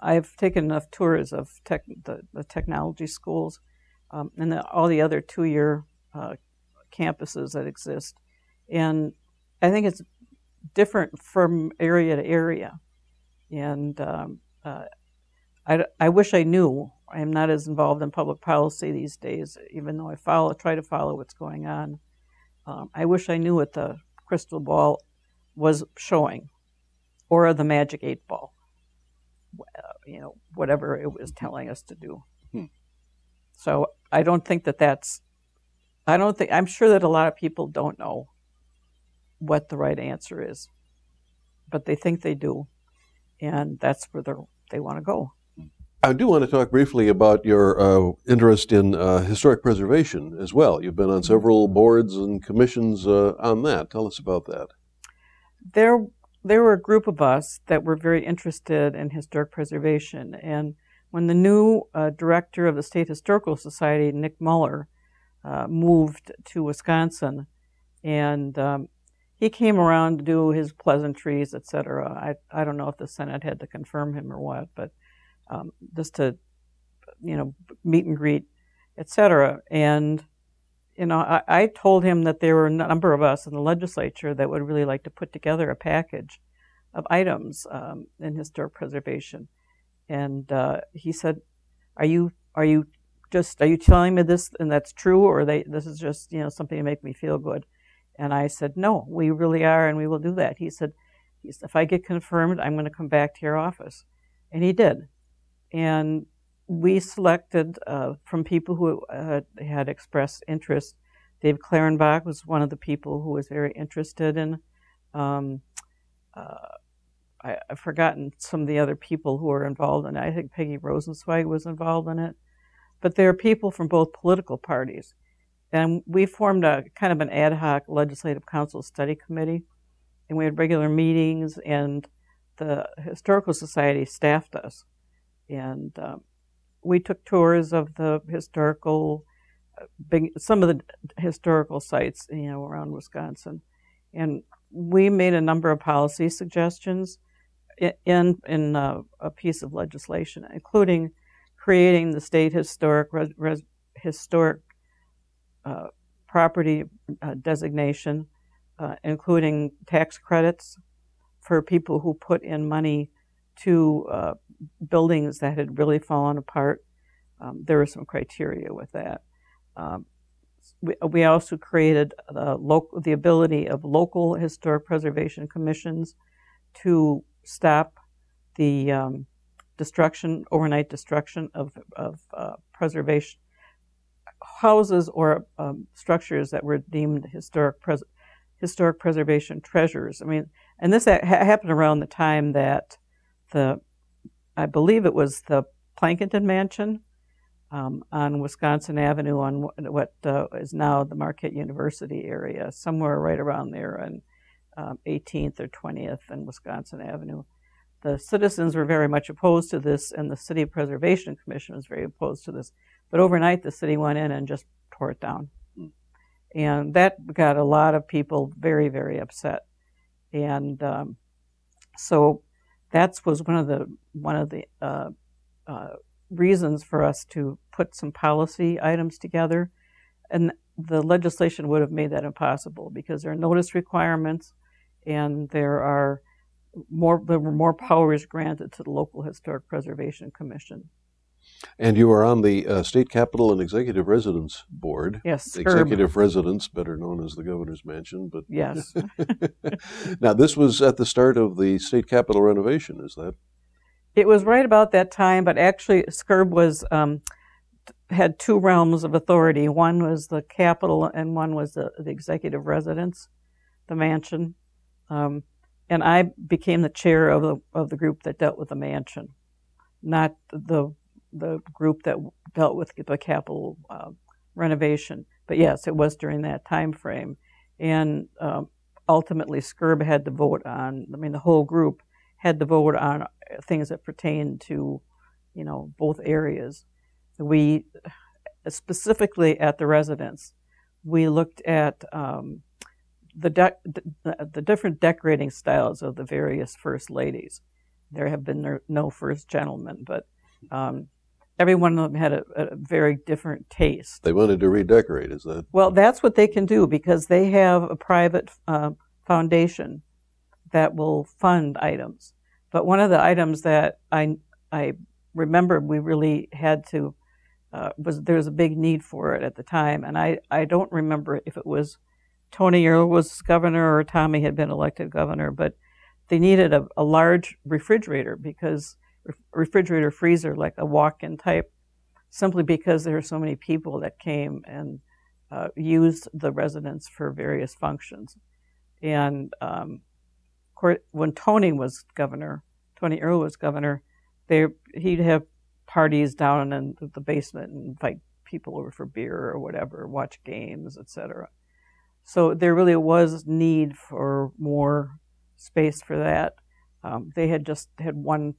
I've taken enough tours of the technology schools and all the other 2-year campuses that exist, and I think it's different from area to area. And I wish I knew. I am not as involved in public policy these days, even though I try to follow what's going on. I wish I knew what the crystal ball was showing, or the magic 8 ball, whatever it was telling us to do. So I don't think I'm sure that a lot of people don't know what the right answer is, but they think they do, and that's where they want to go. I do want to talk briefly about your interest in historic preservation as well. You've been on several boards and commissions on that. Tell us about that. There were a group of us that were very interested in historic preservation, and when the new director of the State Historical Society, Nick Muller, moved to Wisconsin, and he came around to do his pleasantries, etc. I don't know if the Senate had to confirm him or what, but just to, meet and greet, etc. And, I told him that there were a number of us in the legislature that would really like to put together a package of items in historic preservation. And he said, "Are you telling me this and that's true, or this is just something to make me feel good?" And I said, "No, we really are, and we will do that." He said, "If I get confirmed, I'm going to come back to your office," and he did. And we selected from people who had expressed interest. Dave Clarenbach was one of the people who was very interested in. I've forgotten some of the other people who were involved in it. I think Peggy Rosenzweig was involved in it. But there are people from both political parties. And we formed a kind of an ad hoc legislative council study committee. And we had regular meetings, and the Historical Society staffed us. And we took tours of the some of the historical sites, around Wisconsin. And we made a number of policy suggestions in a piece of legislation, including creating the state historic property designation, including tax credits for people who put in money to buildings that had really fallen apart. There were some criteria with that. We also created the ability of local historic preservation commissions to stop the overnight destruction of preservation houses or structures that were deemed historic preservation treasures. I mean, and this happened around the time that I believe it was the Plankinton Mansion on Wisconsin Avenue on what is now the Marquette University area, somewhere right around there on 18th or 20th and Wisconsin Avenue. The citizens were very much opposed to this, and the City Preservation Commission was very opposed to this. But overnight, the city went in and just tore it down. And that got a lot of people very, very upset. And so that was one of the reasons for us to put some policy items together. And the legislation would have made that impossible because there are notice requirements, and there were more powers granted to the local Historic Preservation Commission. And you are on the State Capitol and Executive Residence Board. Yes, Executive Residence, better known as the Governor's Mansion. But yes. Now, this was at the start of the State Capitol renovation, is that? It was right about that time, but actually SCRB had two realms of authority. One was the Capitol, and one was the Executive Residence, the mansion. And I became the chair of the group that dealt with the mansion, not the group that dealt with the Capitol renovation. But yes, it was during that time frame. And ultimately, SCRB had to vote on, the whole group had to vote on things that pertain to, both areas. We, specifically at the residence, we looked at the different decorating styles of the various first ladies. There have been no first gentlemen, but every one of them had a very different taste. They wanted to redecorate, is that? Well, that's what they can do because they have a private foundation that will fund items. But one of the items that I remember we really had to, there was a big need for it at the time. And I don't remember if it was Tony Earl was governor or Tommy had been elected governor, but they needed a large refrigerator, because refrigerator freezer, like a walk-in type, simply because there were so many people that came and used the residence for various functions. And when Tony was governor, Tony Earl was governor, he'd have parties down in the basement and invite people over for beer or whatever, watch games, etc. So there really was need for more space for that. They had just had one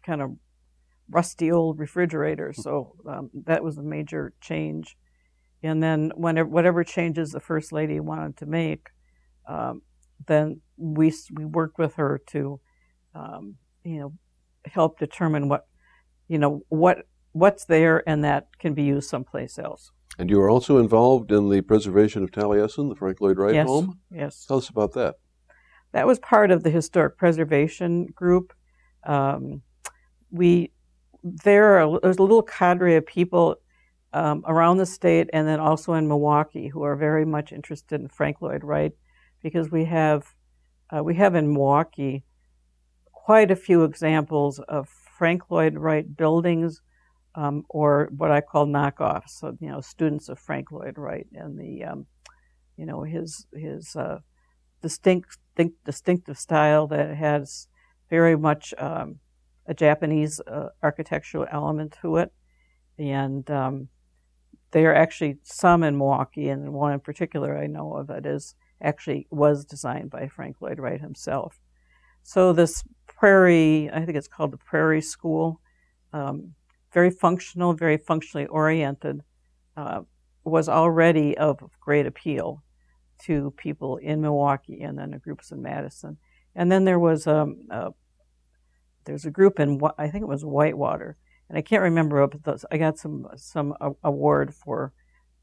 kind of rusty old refrigerator, so that was a major change. And then whatever changes the First Lady wanted to make, then we worked with her to, help determine what's there and that can be used someplace else. And you were also involved in the preservation of Taliesin, the Frank Lloyd Wright home? Yes. Tell us about that. That was part of the historic preservation group. There's a little cadre of people around the state and then also in Milwaukee who are very much interested in Frank Lloyd Wright, because we have in Milwaukee quite a few examples of Frank Lloyd Wright buildings, or what I call knockoffs. So, students of Frank Lloyd Wright and his distinctive style that has very much a Japanese architectural element to it. And there are actually some in Milwaukee, and one in particular I know of that was designed by Frank Lloyd Wright himself. So this Prairie, I think it's called the Prairie School, very functional, very functionally oriented, was already of great appeal to people in Milwaukee and then the groups in Madison. And then there was there's a group in, I think it was Whitewater, and I can't remember, but I got some award for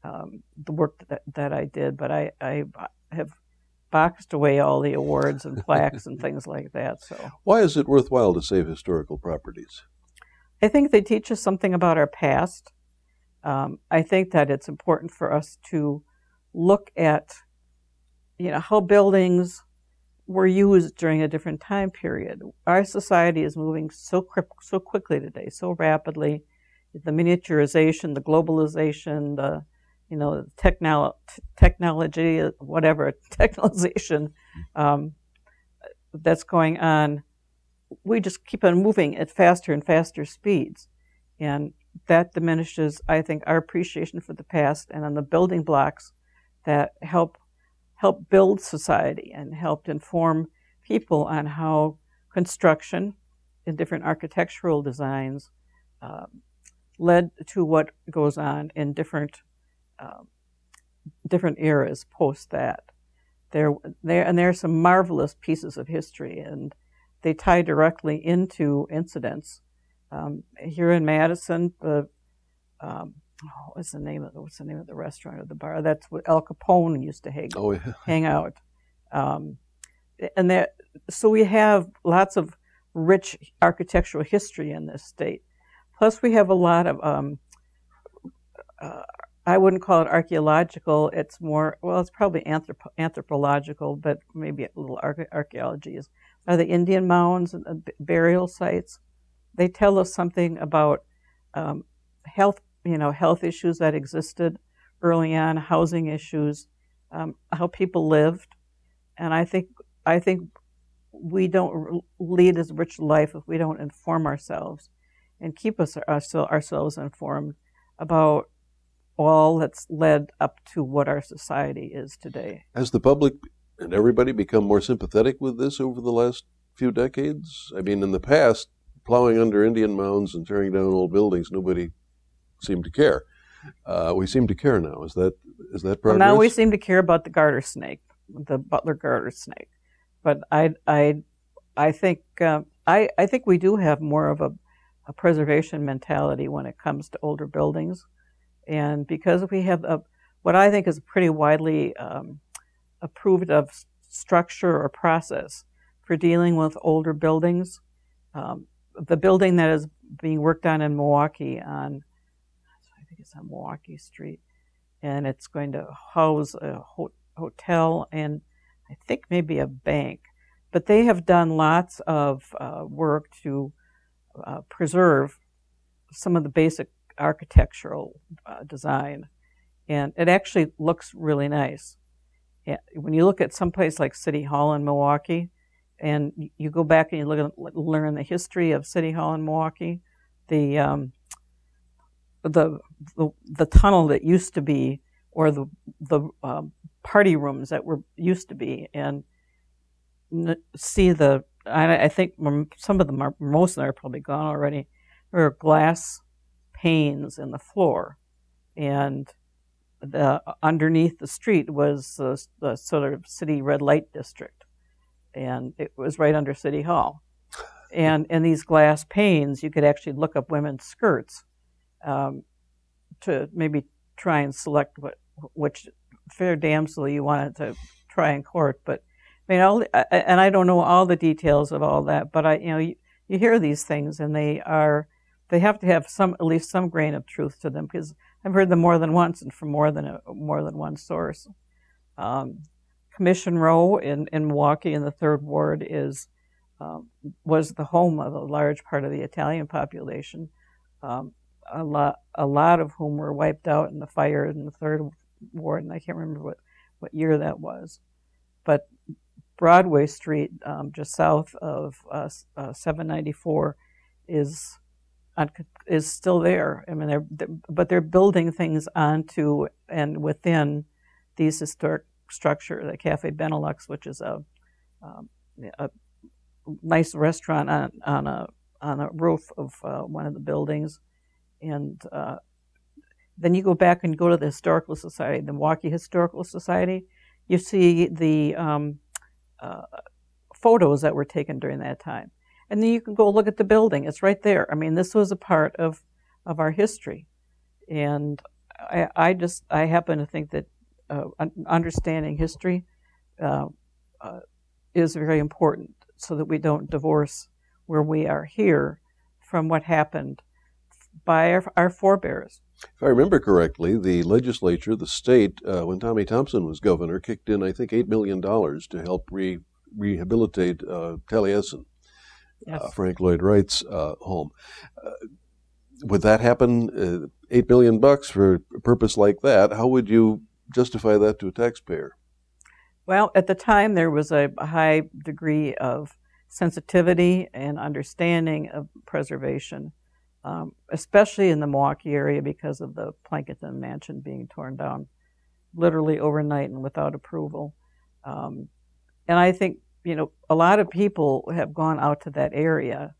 the work that I did, but I have boxed away all the awards and plaques and things like that. So why is it worthwhile to save historical properties? I think they teach us something about our past. I think that it's important for us to look at, how buildings were used during a different time period. Our society is moving so quickly today, so rapidly. The miniaturization, the globalization, the technology, whatever, technologization that's going on. We just keep on moving at faster and faster speeds. And that diminishes, I think, our appreciation for the past and on the building blocks that help build society and helped inform people on how construction and different architectural designs led to what goes on in different eras post that. There are some marvelous pieces of history, and they tie directly into incidents. Here in Madison, what's the name of the restaurant or the bar? That's what Al Capone used to hang out. So we have lots of rich architectural history in this state. Plus, we have a lot of I wouldn't call it archaeological. It's more, it's probably anthropological, but maybe a little archaeology is. Are the Indian mounds and burial sites? They tell us something about health issues that existed early on, housing issues, how people lived, and I think we don't lead as rich a life if we don't inform ourselves and keep ourselves informed about all that's led up to what our society is today. Has the public and everybody become more sympathetic with this over the last few decades? I mean, in the past, plowing under Indian mounds and tearing down old buildings, nobody seemed to care. We seem to care now. Is that progress? Well, now we seem to care about the garter snake, the Butler garter snake. But I think we do have more of a preservation mentality when it comes to older buildings, and because we have what I think is a pretty widely approved of structure or process for dealing with older buildings. the building that is being worked on in Milwaukee I think it's on Milwaukee Street, and it's going to house a hotel and I think maybe a bank. But they have done lots of work to preserve some of the basic architectural design, and it actually looks really nice. When you look at some place like City Hall in Milwaukee, and you go back and you learn the history of City Hall in Milwaukee, the tunnel that used to be, or the party rooms that used to be, and see I think some of them are, most of them are probably gone already. There are glass panes in the floor, and underneath the street was the sort of city red light district, and it was right under City Hall. And in these glass panes, you could actually look up women's skirts to maybe try and select which fair damsel you wanted to try in court. But I mean, and I don't know all the details of all that, but you hear these things, and they have to have at least some grain of truth to them, because I've heard them more than once and from more than one source. Commission Row in Milwaukee in the 3rd Ward was the home of a large part of the Italian population, a lot of whom were wiped out in the fire in the 3rd Ward, and I can't remember what year that was. But Broadway Street, just south of 794, is still there. I mean, they're building things onto and within these historic structure. The Cafe Benelux, which is a nice restaurant on a roof of one of the buildings, and then you go back and go to the Historical Society, the Milwaukee Historical Society. You see the photos that were taken during that time. And then you can go look at the building. It's right there. I mean, this was a part of our history. And I happen to think that understanding history is very important, so that we don't divorce where we are here from what happened by our forebears. If I remember correctly, the legislature, the state, when Tommy Thompson was governor, kicked in, I think, $8 million to help rehabilitate Taliesin, Yes. Frank Lloyd Wright's home. Would that happen, $8 million for a purpose like that? How would you justify that to a taxpayer? Well, at the time, there was a high degree of sensitivity and understanding of preservation, especially in the Milwaukee area, because of the Plankinton Mansion being torn down literally overnight and without approval. And I think, a lot of people have gone out to that area.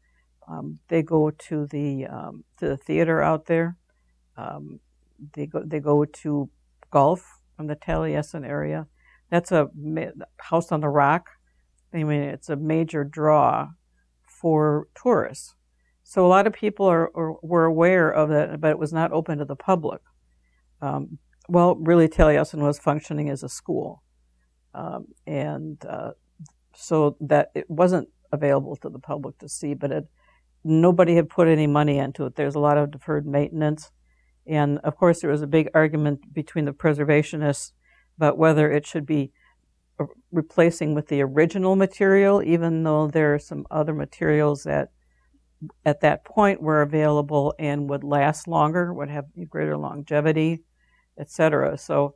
They go to the theater out there. They go to golf in the Taliesin area. That's a house on the rock. I mean, it's a major draw for tourists. So a lot of people were aware of it, but it was not open to the public. Well, really, Taliesin was functioning as a school, and so that it wasn't available to the public to see. But nobody had put any money into it. There's a lot of deferred maintenance, and of course, there was a big argument between the preservationists about whether it should be replacing with the original material, even though there are some other materials that at that point were available and would last longer, would have greater longevity, etc. So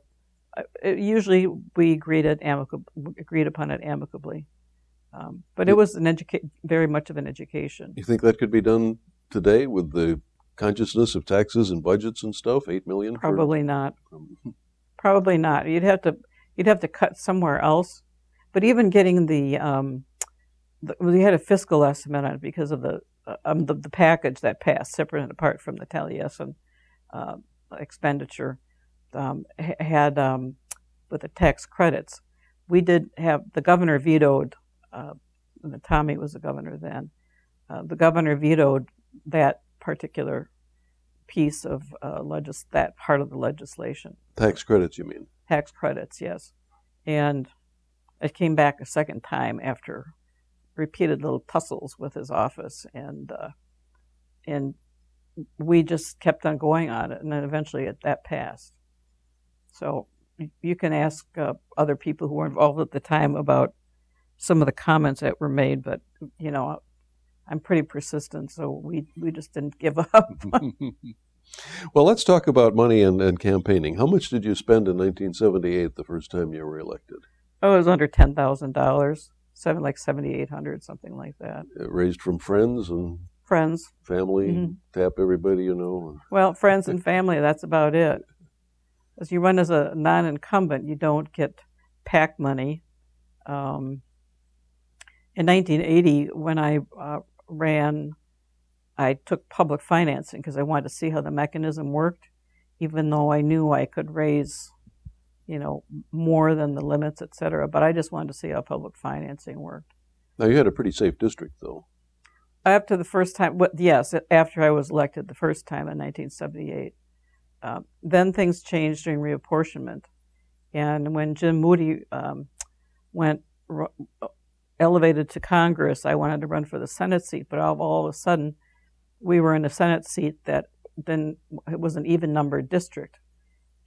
usually we agreed upon it amicably. But it was very much of an education. You think that could be done today with the consciousness of taxes and budgets and stuff? $8 million? Probably not. Probably not. You'd have to cut somewhere else. But even getting we had a fiscal estimate on it because of the package that passed, separate and apart from the Taliesin expenditure, had with the tax credits. We did have, the governor vetoed, Tommy was the governor then, the governor vetoed that particular piece of that part of the legislation. Tax credits, you mean? Tax credits, yes. And it came back a second time after repeated little tussles with his office, and we just kept on going on it, and then eventually that passed. So you can ask other people who were involved at the time about some of the comments that were made, but I'm pretty persistent, so we just didn't give up. Well, let's talk about money and campaigning. How much did you spend in 1978, the first time you were elected? Oh, it was under $10,000, like $7,800, something like that. Raised from friends and friends, family, tap everybody you know. Well, friends and family, that's about it. As you run as a non-incumbent, you don't get PAC money. In 1980, when I ran, I took public financing because I wanted to see how the mechanism worked, even though I knew I could raise, more than the limits, et cetera. But I just wanted to see how public financing worked. Now, you had a pretty safe district, though. After the first time, yes, after I was elected the first time in 1978. Then things changed during reapportionment. And when Jim Moody went elevated to Congress, I wanted to run for the Senate seat, but all of a sudden, we were in a Senate seat that then it was an even-numbered district,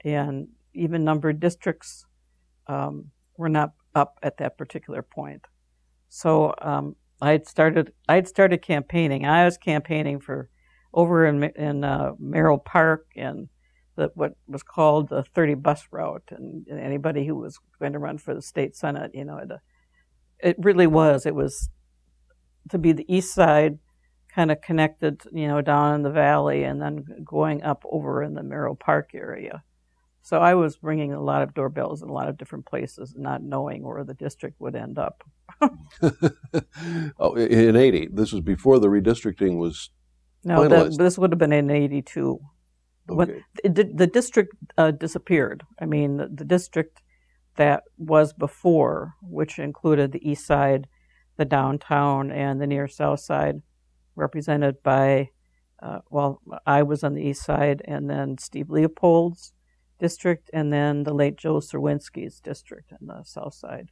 and even-numbered districts were not up at that particular point. So I'd started campaigning. I was campaigning for over in Merrill Park and what was called the 30 bus route, and anybody who was going to run for the state Senate, it really was. It was to be the east side, kind of connected, down in the valley, and then going up over in the Merrill Park area. So I was ringing a lot of doorbells in a lot of different places, not knowing where the district would end up. Oh, in 80, this was before the redistricting was finalized. This would have been in 82. Okay. When the district disappeared. I mean, the district that was before, which included the east side, the downtown, and the near south side, represented by, I was on the east side, and then Steve Leopold's district, and then the late Joe Serwinski's district on the south side.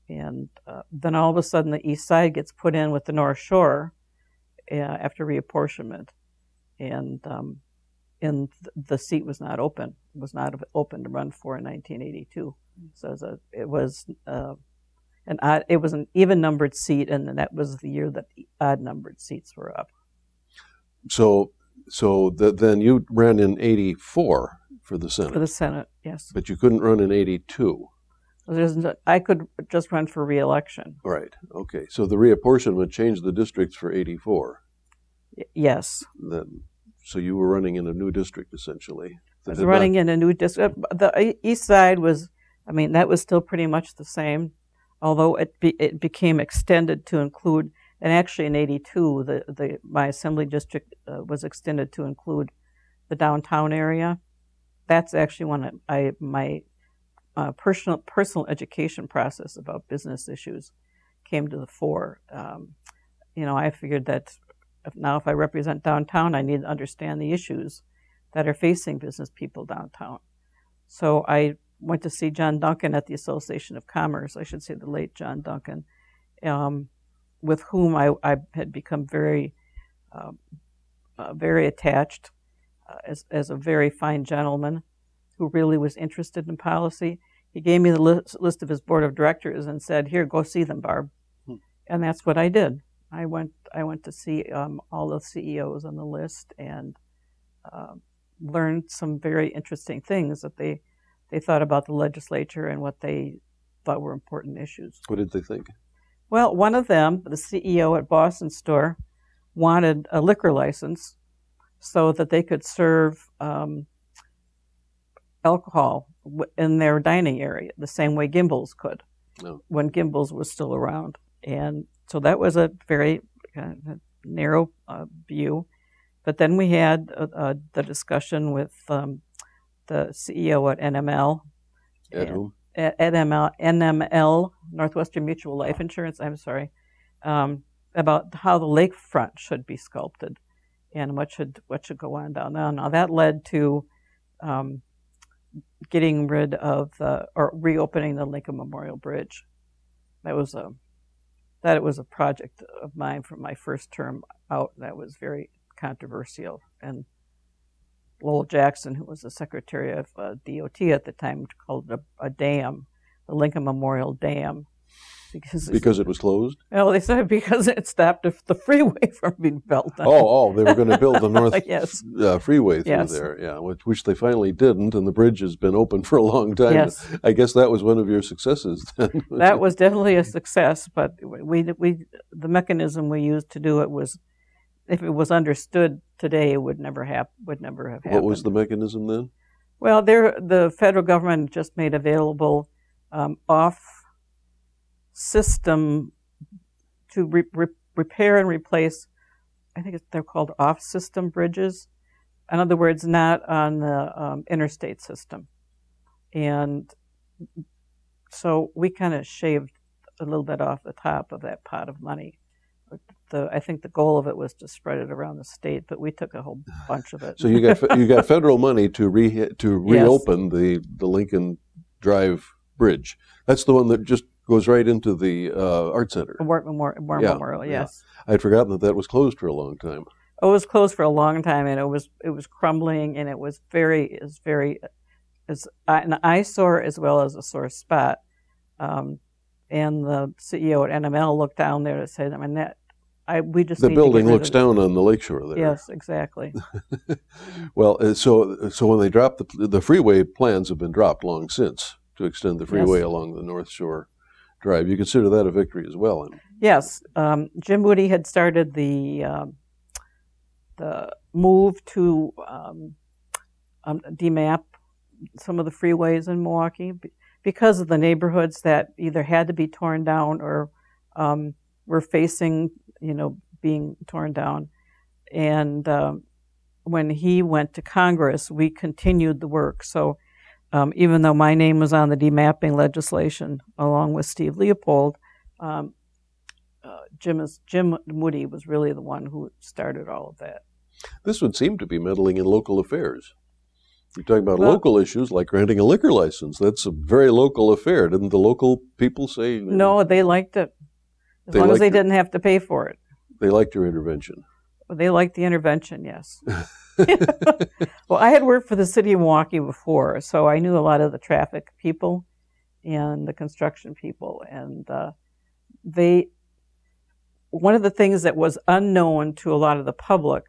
And then all of a sudden the east side gets put in with the North Shore after reapportionment. And the seat was not open. It was not open to run for in 1982. So it was an even-numbered seat, and that was the year that the odd-numbered seats were up. So then you ran in 84 for the Senate. For the Senate, yes. But you couldn't run in 82. I could just run for re-election. Right. Okay. So the reapportionment changed the districts for 84. Yes. So you were running in a new district, essentially. I was running in a new district. The east side was, that was still pretty much the same, although it became extended to include, and actually in 82, my assembly district was extended to include the downtown area. That's actually when my personal education process about business issues came to the fore. I figured that if I represent downtown, I need to understand the issues that are facing business people downtown. So I went to see John Duncan at the Association of Commerce, I should say the late John Duncan, with whom I had become very, very attached as a very fine gentleman who really was interested in policy. He gave me the list of his board of directors and said, "Here, go see them, Barb." And that's what I did. I went to see all the CEOs on the list and learned some very interesting things that they thought about the legislature and what they thought were important issues. What did they think? Well, one of them, the CEO at Boston Store, wanted a liquor license so that they could serve alcohol in their dining area, the same way Gimbel's could, when Gimbel's was still around. And so that was a very narrow view. But then we had the discussion with the CEO at NML. At whom? At NML, Northwestern Mutual Life Insurance, I'm sorry, about how the lakefront should be sculpted and what should go on down there. Now that led to getting rid of or reopening the Lincoln Memorial Bridge. That was that it was a project of mine from my first term out that was very controversial. And Lowell Jackson, who was the secretary of DOT at the time, called it a dam, the Lincoln Memorial Dam. Because it was closed? Well, they said because it stopped the freeway from being built. Oh, they were going to build the North yes. Freeway through there, yeah, which they finally didn't, and the bridge has been open for a long time. Yes. I guess that was one of your successes then. That was definitely a success, but the mechanism we used to do it was, if it was understood today, it would never have happened. What was the mechanism then? Well, the federal government just made available off-system to repair and replace, I think they're called off-system bridges. In other words, not on the interstate system. And so we kind of shaved a little bit off the top of that pot of money. I think the goal of it was to spread it around the state, but we took a whole bunch of it. So you got federal money to reopen the Lincoln Drive Bridge. That's the one that just goes right into the Art Center. War Memorial, yes. Yeah. I'd forgotten that was closed for a long time. It was closed for a long time, and it was crumbling, and it was an eyesore as well as a sore spot. And the CEO at NML looked down there to say, I mean, we just the building looks down on the lakeshore there. Yes, exactly. Well, so when they dropped the freeway, plans have been dropped long since to extend the freeway along the North Shore Drive. You consider that a victory as well? Yes, Jim Moody had started the move to demap some of the freeways in Milwaukee because of the neighborhoods that either had to be torn down or were facing, being torn down. And when he went to Congress, we continued the work. So even though my name was on the demapping legislation along with Steve Leopold, Jim Moody was really the one who started all of that. This would seem to be meddling in local affairs. You're talking about local issues like granting a liquor license. That's a very local affair. Didn't the local people say? No, they liked it. As long as they didn't have to pay for it. They liked your intervention. They liked the intervention, yes. Well, I had worked for the city of Milwaukee before, so I knew a lot of the traffic people and the construction people. And one of the things that was unknown to a lot of the public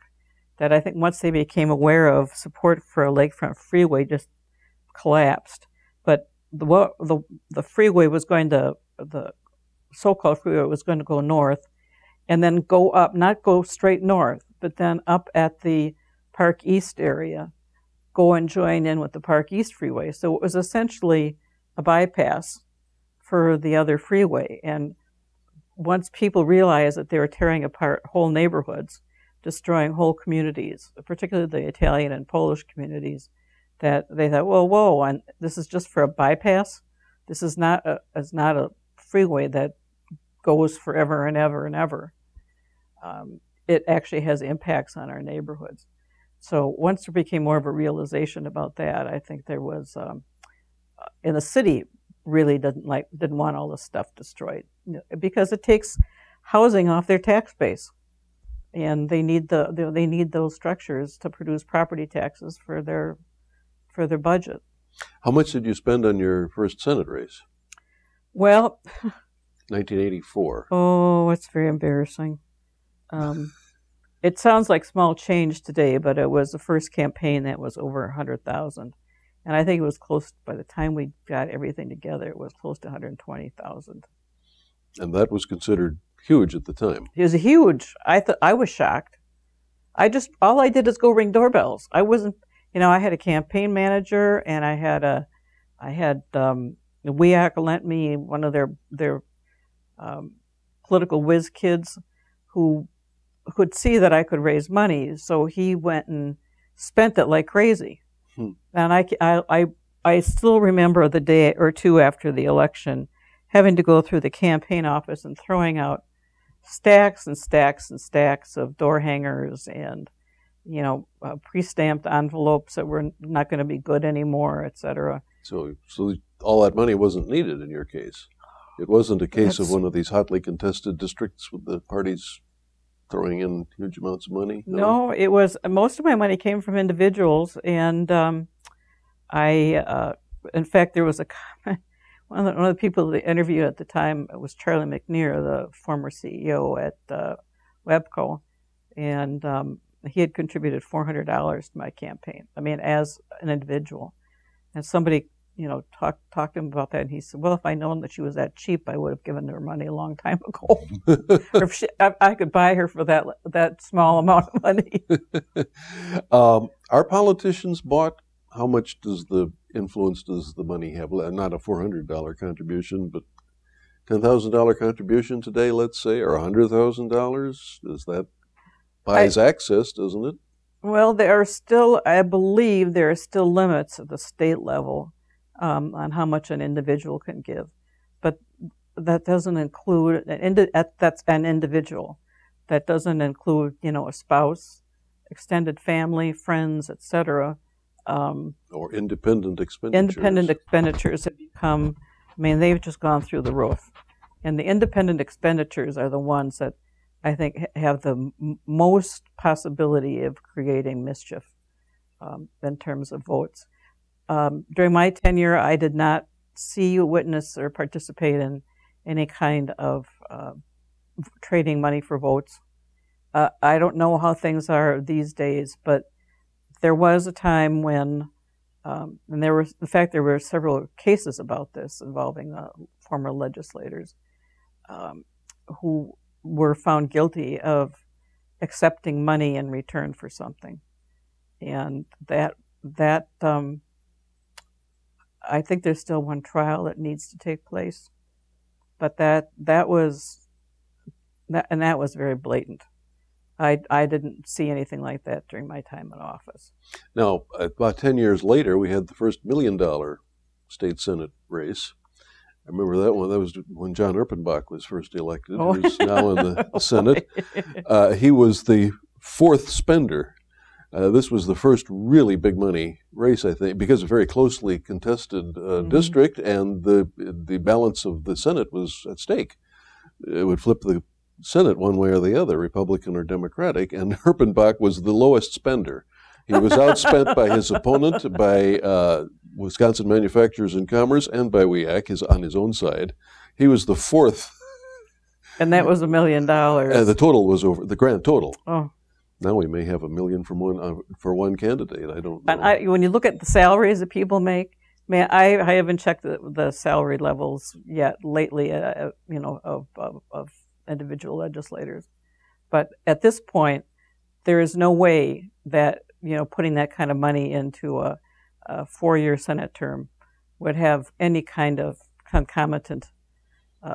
that I think once they became aware of, support for a lakefront freeway just collapsed. But the freeway was going to, the so-called freeway was going to go north and then go up, not go straight north, but then up at the Park East area, go and join in with the Park East freeway. So it was essentially a bypass for the other freeway. And once people realized that they were tearing apart whole neighborhoods, destroying whole communities, particularly the Italian and Polish communities, that they thought, well, whoa, and this is just for a bypass? This is not a freeway that goes forever and ever and ever. It actually has impacts on our neighborhoods. So once there became more of a realization about that, I think there was, and the city really didn't want all this stuff destroyed, because it takes housing off their tax base, and they need those structures to produce property taxes for their budget. How much did you spend on your first Senate race? Well, 1984. Oh, it's very embarrassing. It sounds like small change today, but it was the first campaign that was over $100,000, and I think it was close. By the time we got everything together, it was close to $120,000. And that was considered huge at the time. It was huge. I was shocked. All I did is go ring doorbells. I wasn't, I had a campaign manager, and I had WEAC lent me one of their political whiz kids who could see that I could raise money, so he went and spent it like crazy. And I still remember the day or two after the election having to go through the campaign office and throwing out stacks and stacks and stacks of door hangers and pre-stamped envelopes that were not going to be good anymore, etc. So all that money wasn't needed in your case. It wasn't a case of That's- one of these hotly contested districts with the parties throwing in huge amounts of money? No, it was most of my money came from individuals, and in fact, there was a one of the people they interviewed at the time was Charlie McNear, the former CEO at Webco, and he had contributed $400 to my campaign. I mean, as an individual, and somebody, talked to him about that, and he said, "Well, if I known that she was that cheap, I would have given her money a long time ago. Or if I could buy her for that small amount of money." Our politicians bought. How much influence does the money have? Not a $400 contribution, but $10,000 contribution today, let's say, or $100,000. Does that buys access, doesn't it? Well, I believe there are still limits at the state level on how much an individual can give, but that doesn't include that's an individual. That doesn't include, a spouse, extended family, friends, etc. Or independent expenditures. Independent expenditures have become, they've just gone through the roof. And the independent expenditures are the ones that I think have the most possibility of creating mischief in terms of votes. During my tenure, I did not see, witness, or participate in any kind of trading money for votes. I don't know how things are these days, but there was a time when, and there were several cases about this involving former legislators who were found guilty of accepting money in return for something, and that I think there's still one trial that needs to take place, but that was very blatant. I didn't see anything like that during my time in office. Now, about 10 years later, we had the first $1 million state Senate race. I remember that one. That was when John Erpenbach was first elected, who's now in the Senate. He was the fourth spender. This was the first really big money race, I think, because of a very closely contested district, and the balance of the Senate was at stake. It would flip the Senate one way or the other, Republican or Democratic, and Erpenbach was the lowest spender. He was outspent by his opponent, by Wisconsin Manufacturers and Commerce, and by WEAC on his own side. He was the fourth. And that was $1 million. The total was over, the grand total. Oh. Now we may have $1 million for one candidate. I don't know. And when you look at the salaries that people make, I haven't checked the salary levels yet lately, of individual legislators. But at this point, there is no way that, putting that kind of money into a 4-year Senate term would have any kind of concomitant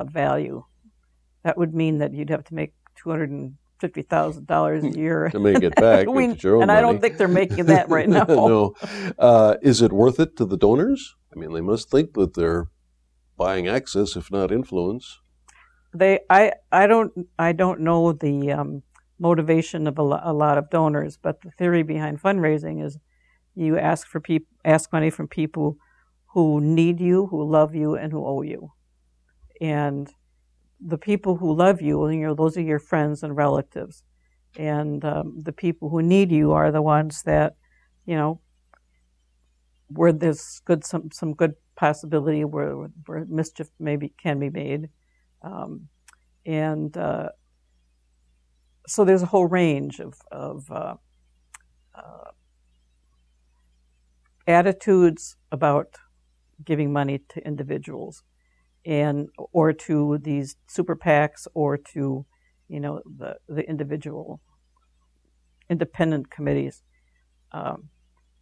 value. That would mean that you'd have to make $250,000 a year to make it back. It's your own and money. I don't think they're making that right now. No. Is it worth it to the donors? They must think that they're buying access, if not influence. I don't know the motivation of a lot of donors, but the theory behind fundraising is you ask money from people who need you, who love you, and who owe you. And the people who love you, those are your friends and relatives. And the people who need you are the ones that, where there's some good possibility where mischief can be made. So there's a whole range of attitudes about giving money to individuals or to these super PACs or to the individual independent committees.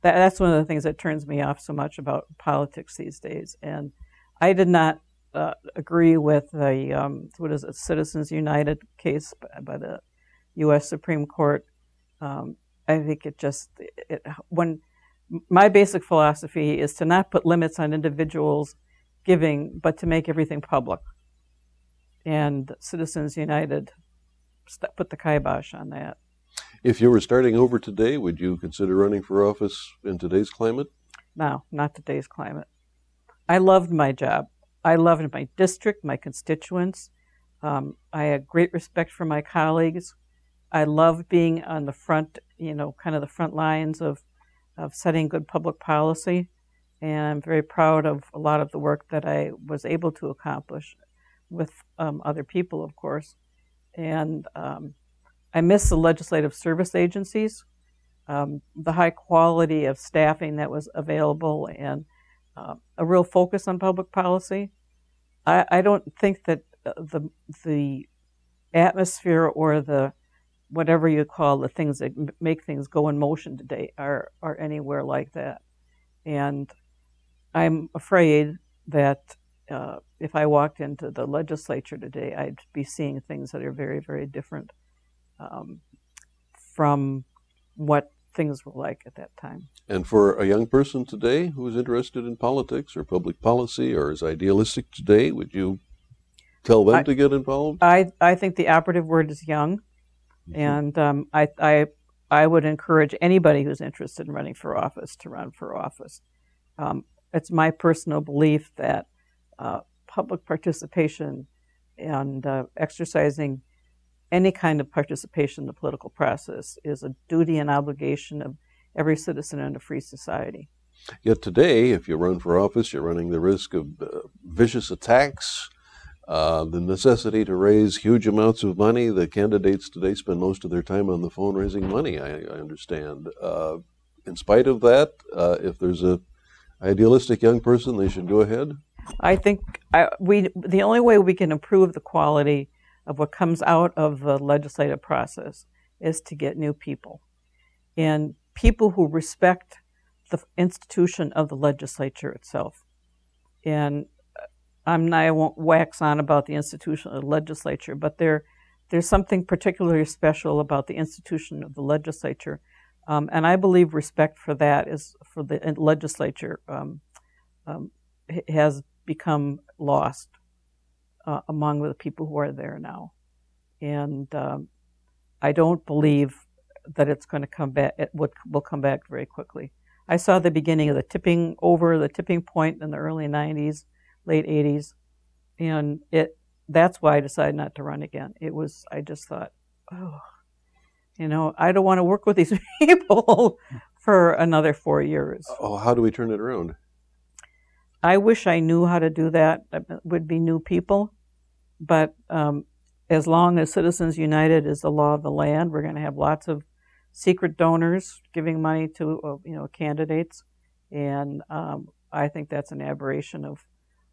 That's one of the things that turns me off so much about politics these days. And I did not agree with the Citizens United case by the U.S. Supreme Court. I think when my basic philosophy is to not put limits on individuals giving, but to make everything public. And Citizens United put the kibosh on that. If you were starting over today, would you consider running for office in today's climate? No, not today's climate. I loved my job. I loved my district, my constituents. I had great respect for my colleagues. I loved being on the front, kind of the front lines of setting good public policy. And I'm very proud of a lot of the work that I was able to accomplish with other people, of course. And I miss the legislative service agencies, the high quality of staffing that was available, and a real focus on public policy. I don't think that the atmosphere or the whatever you call the things that make things go in motion today are anywhere like that. And I'm afraid that if I walked into the legislature today, I'd be seeing things that are very, very different from what things were like at that time. And for a young person today who's interested in politics or public policy or is idealistic today, would you tell them to get involved? I think the operative word is young. Mm-hmm. And I would encourage anybody who's interested in running for office to run for office. It's my personal belief that public participation and exercising any kind of participation in the political process is a duty and obligation of every citizen in a free society. Yet today, if you run for office, you're running the risk of vicious attacks, the necessity to raise huge amounts of money. The candidates today spend most of their time on the phone raising money, I understand. In spite of that, if there's a idealistic young person, they should go ahead? I think the only way we can improve the quality of what comes out of the legislative process is to get new people. And people who respect the institution of the legislature itself. And I won't wax on about the institution of the legislature, but there's something particularly special about the institution of the legislature. And I believe respect for that for the legislature has become lost among the people who are there now. And I don't believe that it's going to come back. It will come back very quickly. I saw the beginning of the tipping point in the early 90s, late 80s, and that's why I decided not to run again. I just thought, I don't want to work with these people for another 4 years. Oh, how do we turn it around? I wish I knew how to do that. It would be new people, but as long as Citizens United is the law of the land, we're going to have lots of secret donors giving money to candidates, and I think that's an aberration of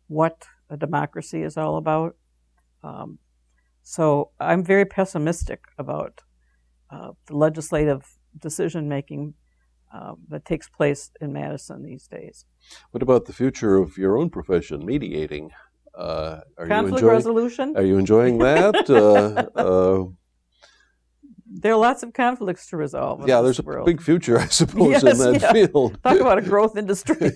what a democracy is all about. So I'm very pessimistic about the legislative decision-making that takes place in Madison these days. What about the future of your own profession, mediating? Conflict resolution? Are you enjoying that? There are lots of conflicts to resolve. Yeah, there's a big future, I suppose, in that field. Talk about a growth industry.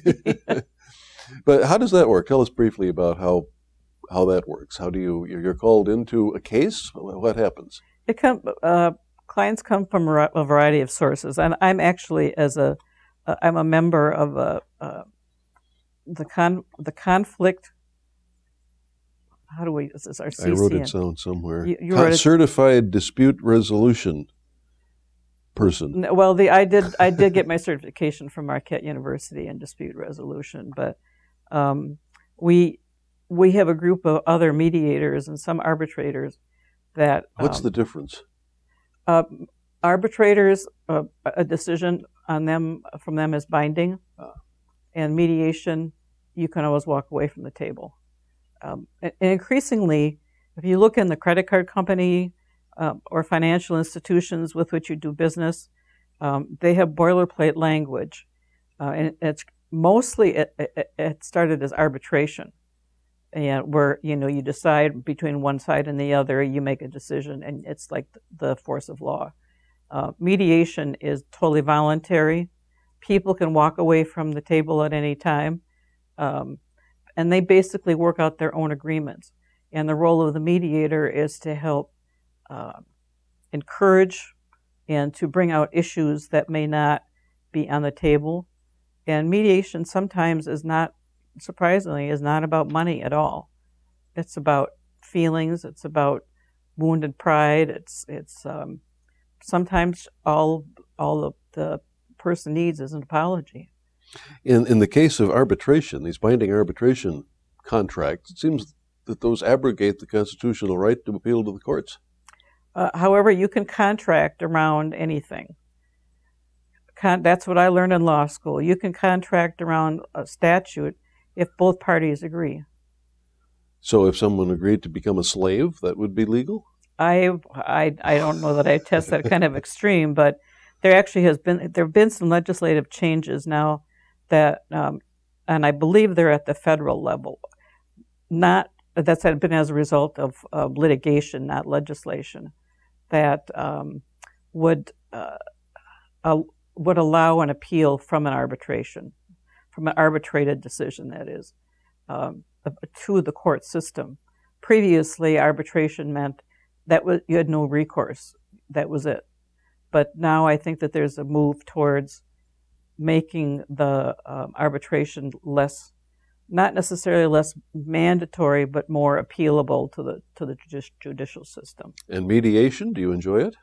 But how does that work? Tell us briefly about how that works. How do you're called into a case? What happens? Clients come from a variety of sources, and I'm actually I'm a member of the conflict. Is this our CCN? I wrote it down somewhere. You wrote Certified Dispute Resolution person. Well, I did get my certification from Marquette University in dispute resolution, but we have a group of other mediators and some arbitrators that. What's the difference? Arbitrators, a decision on them from them is binding, and mediation, you can always walk away from the table. And increasingly, if you look in the credit card company or financial institutions with which you do business, they have boilerplate language, and it's mostly it started as arbitration, and where you decide between one side and the other, you make a decision, and it's like the force of law. Mediation is totally voluntary. People can walk away from the table at any time. And they basically work out their own agreements. And the role of the mediator is to help encourage and to bring out issues that may not be on the table. And mediation sometimes is not surprisingly, is not about money at all. It's about feelings. It's about wounded pride. It's sometimes all the person needs is an apology. In the case of arbitration, these binding arbitration contracts, it seems that those abrogate the constitutional right to appeal to the courts. However, you can contract around anything. That's what I learned in law school. You can contract around a statute if both parties agree. So if someone agreed to become a slave, that would be legal? I don't know that I test that kind of extreme, but there have been some legislative changes now that, and I believe they're at the federal level. That's been as a result of litigation, not legislation, that would allow an appeal from an arbitration, from an arbitrated decision, that is, to the court system. Previously, arbitration meant that you had no recourse. That was it. But now I think that there's a move towards making the arbitration less, not necessarily less mandatory, but more appealable to the judicial system. And mediation, do you enjoy it?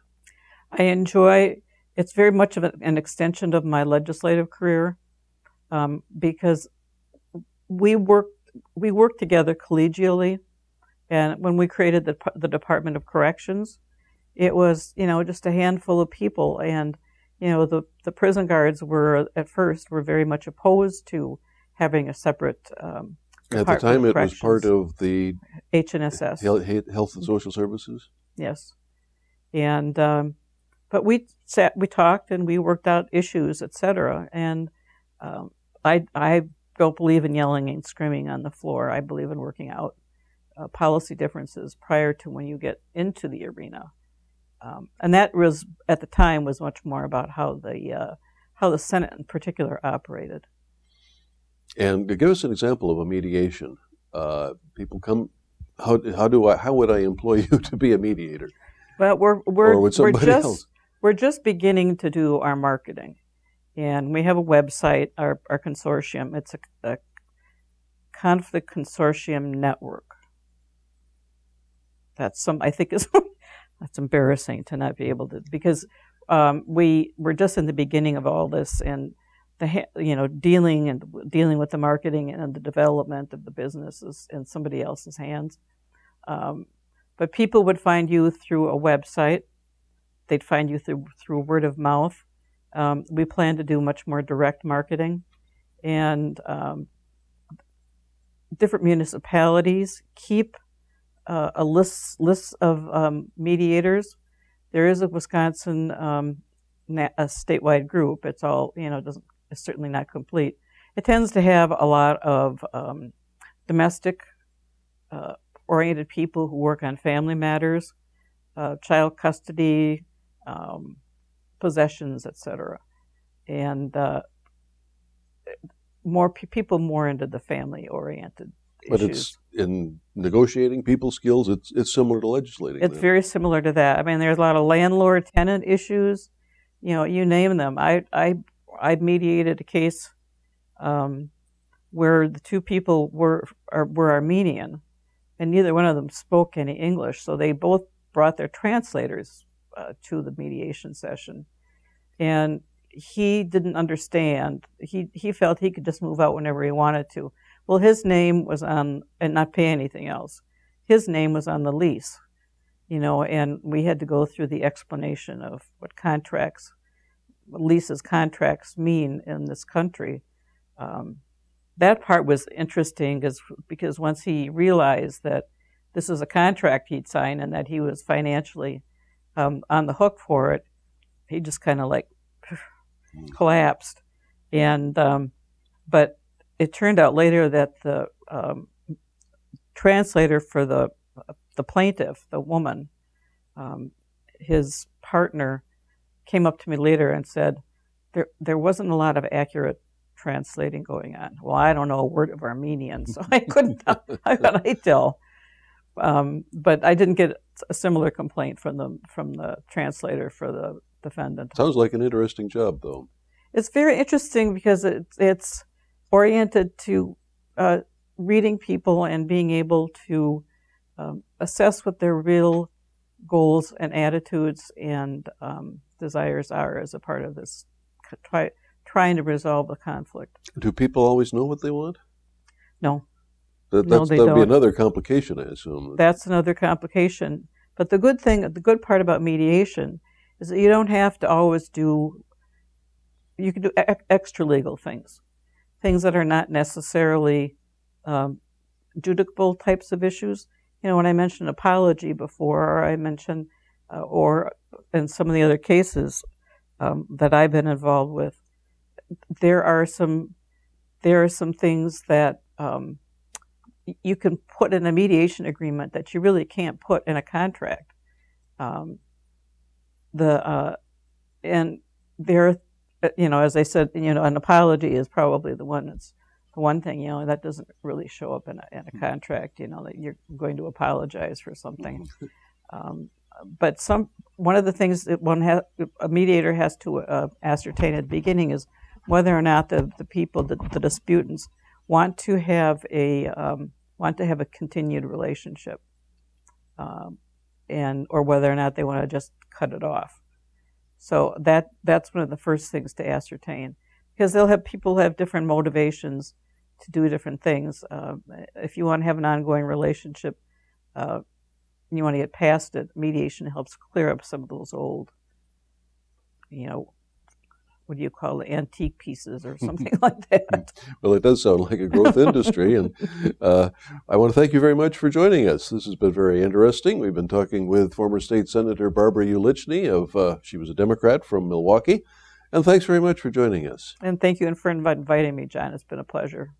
I enjoy. It's very much of an extension of my legislative career, because we work together collegially. And when we created the Department of Corrections, it was, just a handful of people. And, the prison guards were very much opposed to having a separate At the time, it was part of the HNS, Health and Social Services? Yes. And, but we talked, and we worked out issues, et cetera. And I don't believe in yelling and screaming on the floor. I believe in working out policy differences prior to when you get into the arena. And that was, at the time, was much more about how the Senate in particular operated. And to give us an example of a mediation, people come. How would I employ you to be a mediator? Well, we're just beginning to do our marketing, and we have a website, our consortium. It's a conflict consortium network. I think that's embarrassing to not be able to, because we're just in the beginning of all this, and dealing with the marketing and the development of the business is in somebody else's hands. But people would find you through a website. They'd find you through word of mouth. We plan to do much more direct marketing, and different municipalities keep a list of mediators. There is a Wisconsin a statewide group. It's all it's certainly not complete. It tends to have a lot of domestic oriented people who work on family matters, child custody, possessions, etc., and more people more into the family oriented. But it's in negotiating people skills. It's similar to legislating. It's very similar to that. I mean, there's a lot of landlord-tenant issues. You name them. I mediated a case where the two people were Armenian, and neither one of them spoke any English. So they both brought their translators to the mediation session, and he didn't understand. He felt he could just move out whenever he wanted to. Well, his name was on, and not pay anything else. His name was on the lease, and we had to go through the explanation of what leases contracts mean in this country. That part was interesting because once he realized that this is a contract he'd signed and that he was financially on the hook for it, he just kind of collapsed. And but it turned out later that the translator for the plaintiff, the woman, his partner, came up to me later and said there wasn't a lot of accurate translating going on. Well, I don't know a word of Armenian, so I couldn't. How could I tell? But I didn't get a similar complaint from the translator for the defendant. Sounds like an interesting job, though. It's very interesting because it's oriented to reading people and being able to assess what their real goals and attitudes and desires are as a part of this, trying to resolve the conflict. Do people always know what they want? No. That'd be another complication, I assume. That's another complication. But the good part about mediation is that you don't have to always you can do extra legal things that are not necessarily judiciable types of issues. When I mentioned apology before, or I mentioned, or in some of the other cases that I've been involved with, there are some things that you can put in a mediation agreement that you really can't put in a contract. And there, as I said, an apology is probably the one thing, that doesn't really show up in a contract, that you're going to apologize for something. But one of the things that a mediator has to ascertain at the beginning is whether or not the people, the disputants, want to have a continued relationship, or whether or not they want to just cut it off. So that's one of the first things to ascertain, because people have different motivations to do different things. If you want to have an ongoing relationship, and you want to get past it, mediation helps clear up some of those old, what do you call it, antique pieces or something like that. Well, it does sound like a growth industry, and I want to thank you very much for joining us. This has been very interesting. We've been talking with former State Senator Barbara Ulichny she was a Democrat from Milwaukee, and thanks very much for joining us. And thank you for inviting me, John. It's been a pleasure.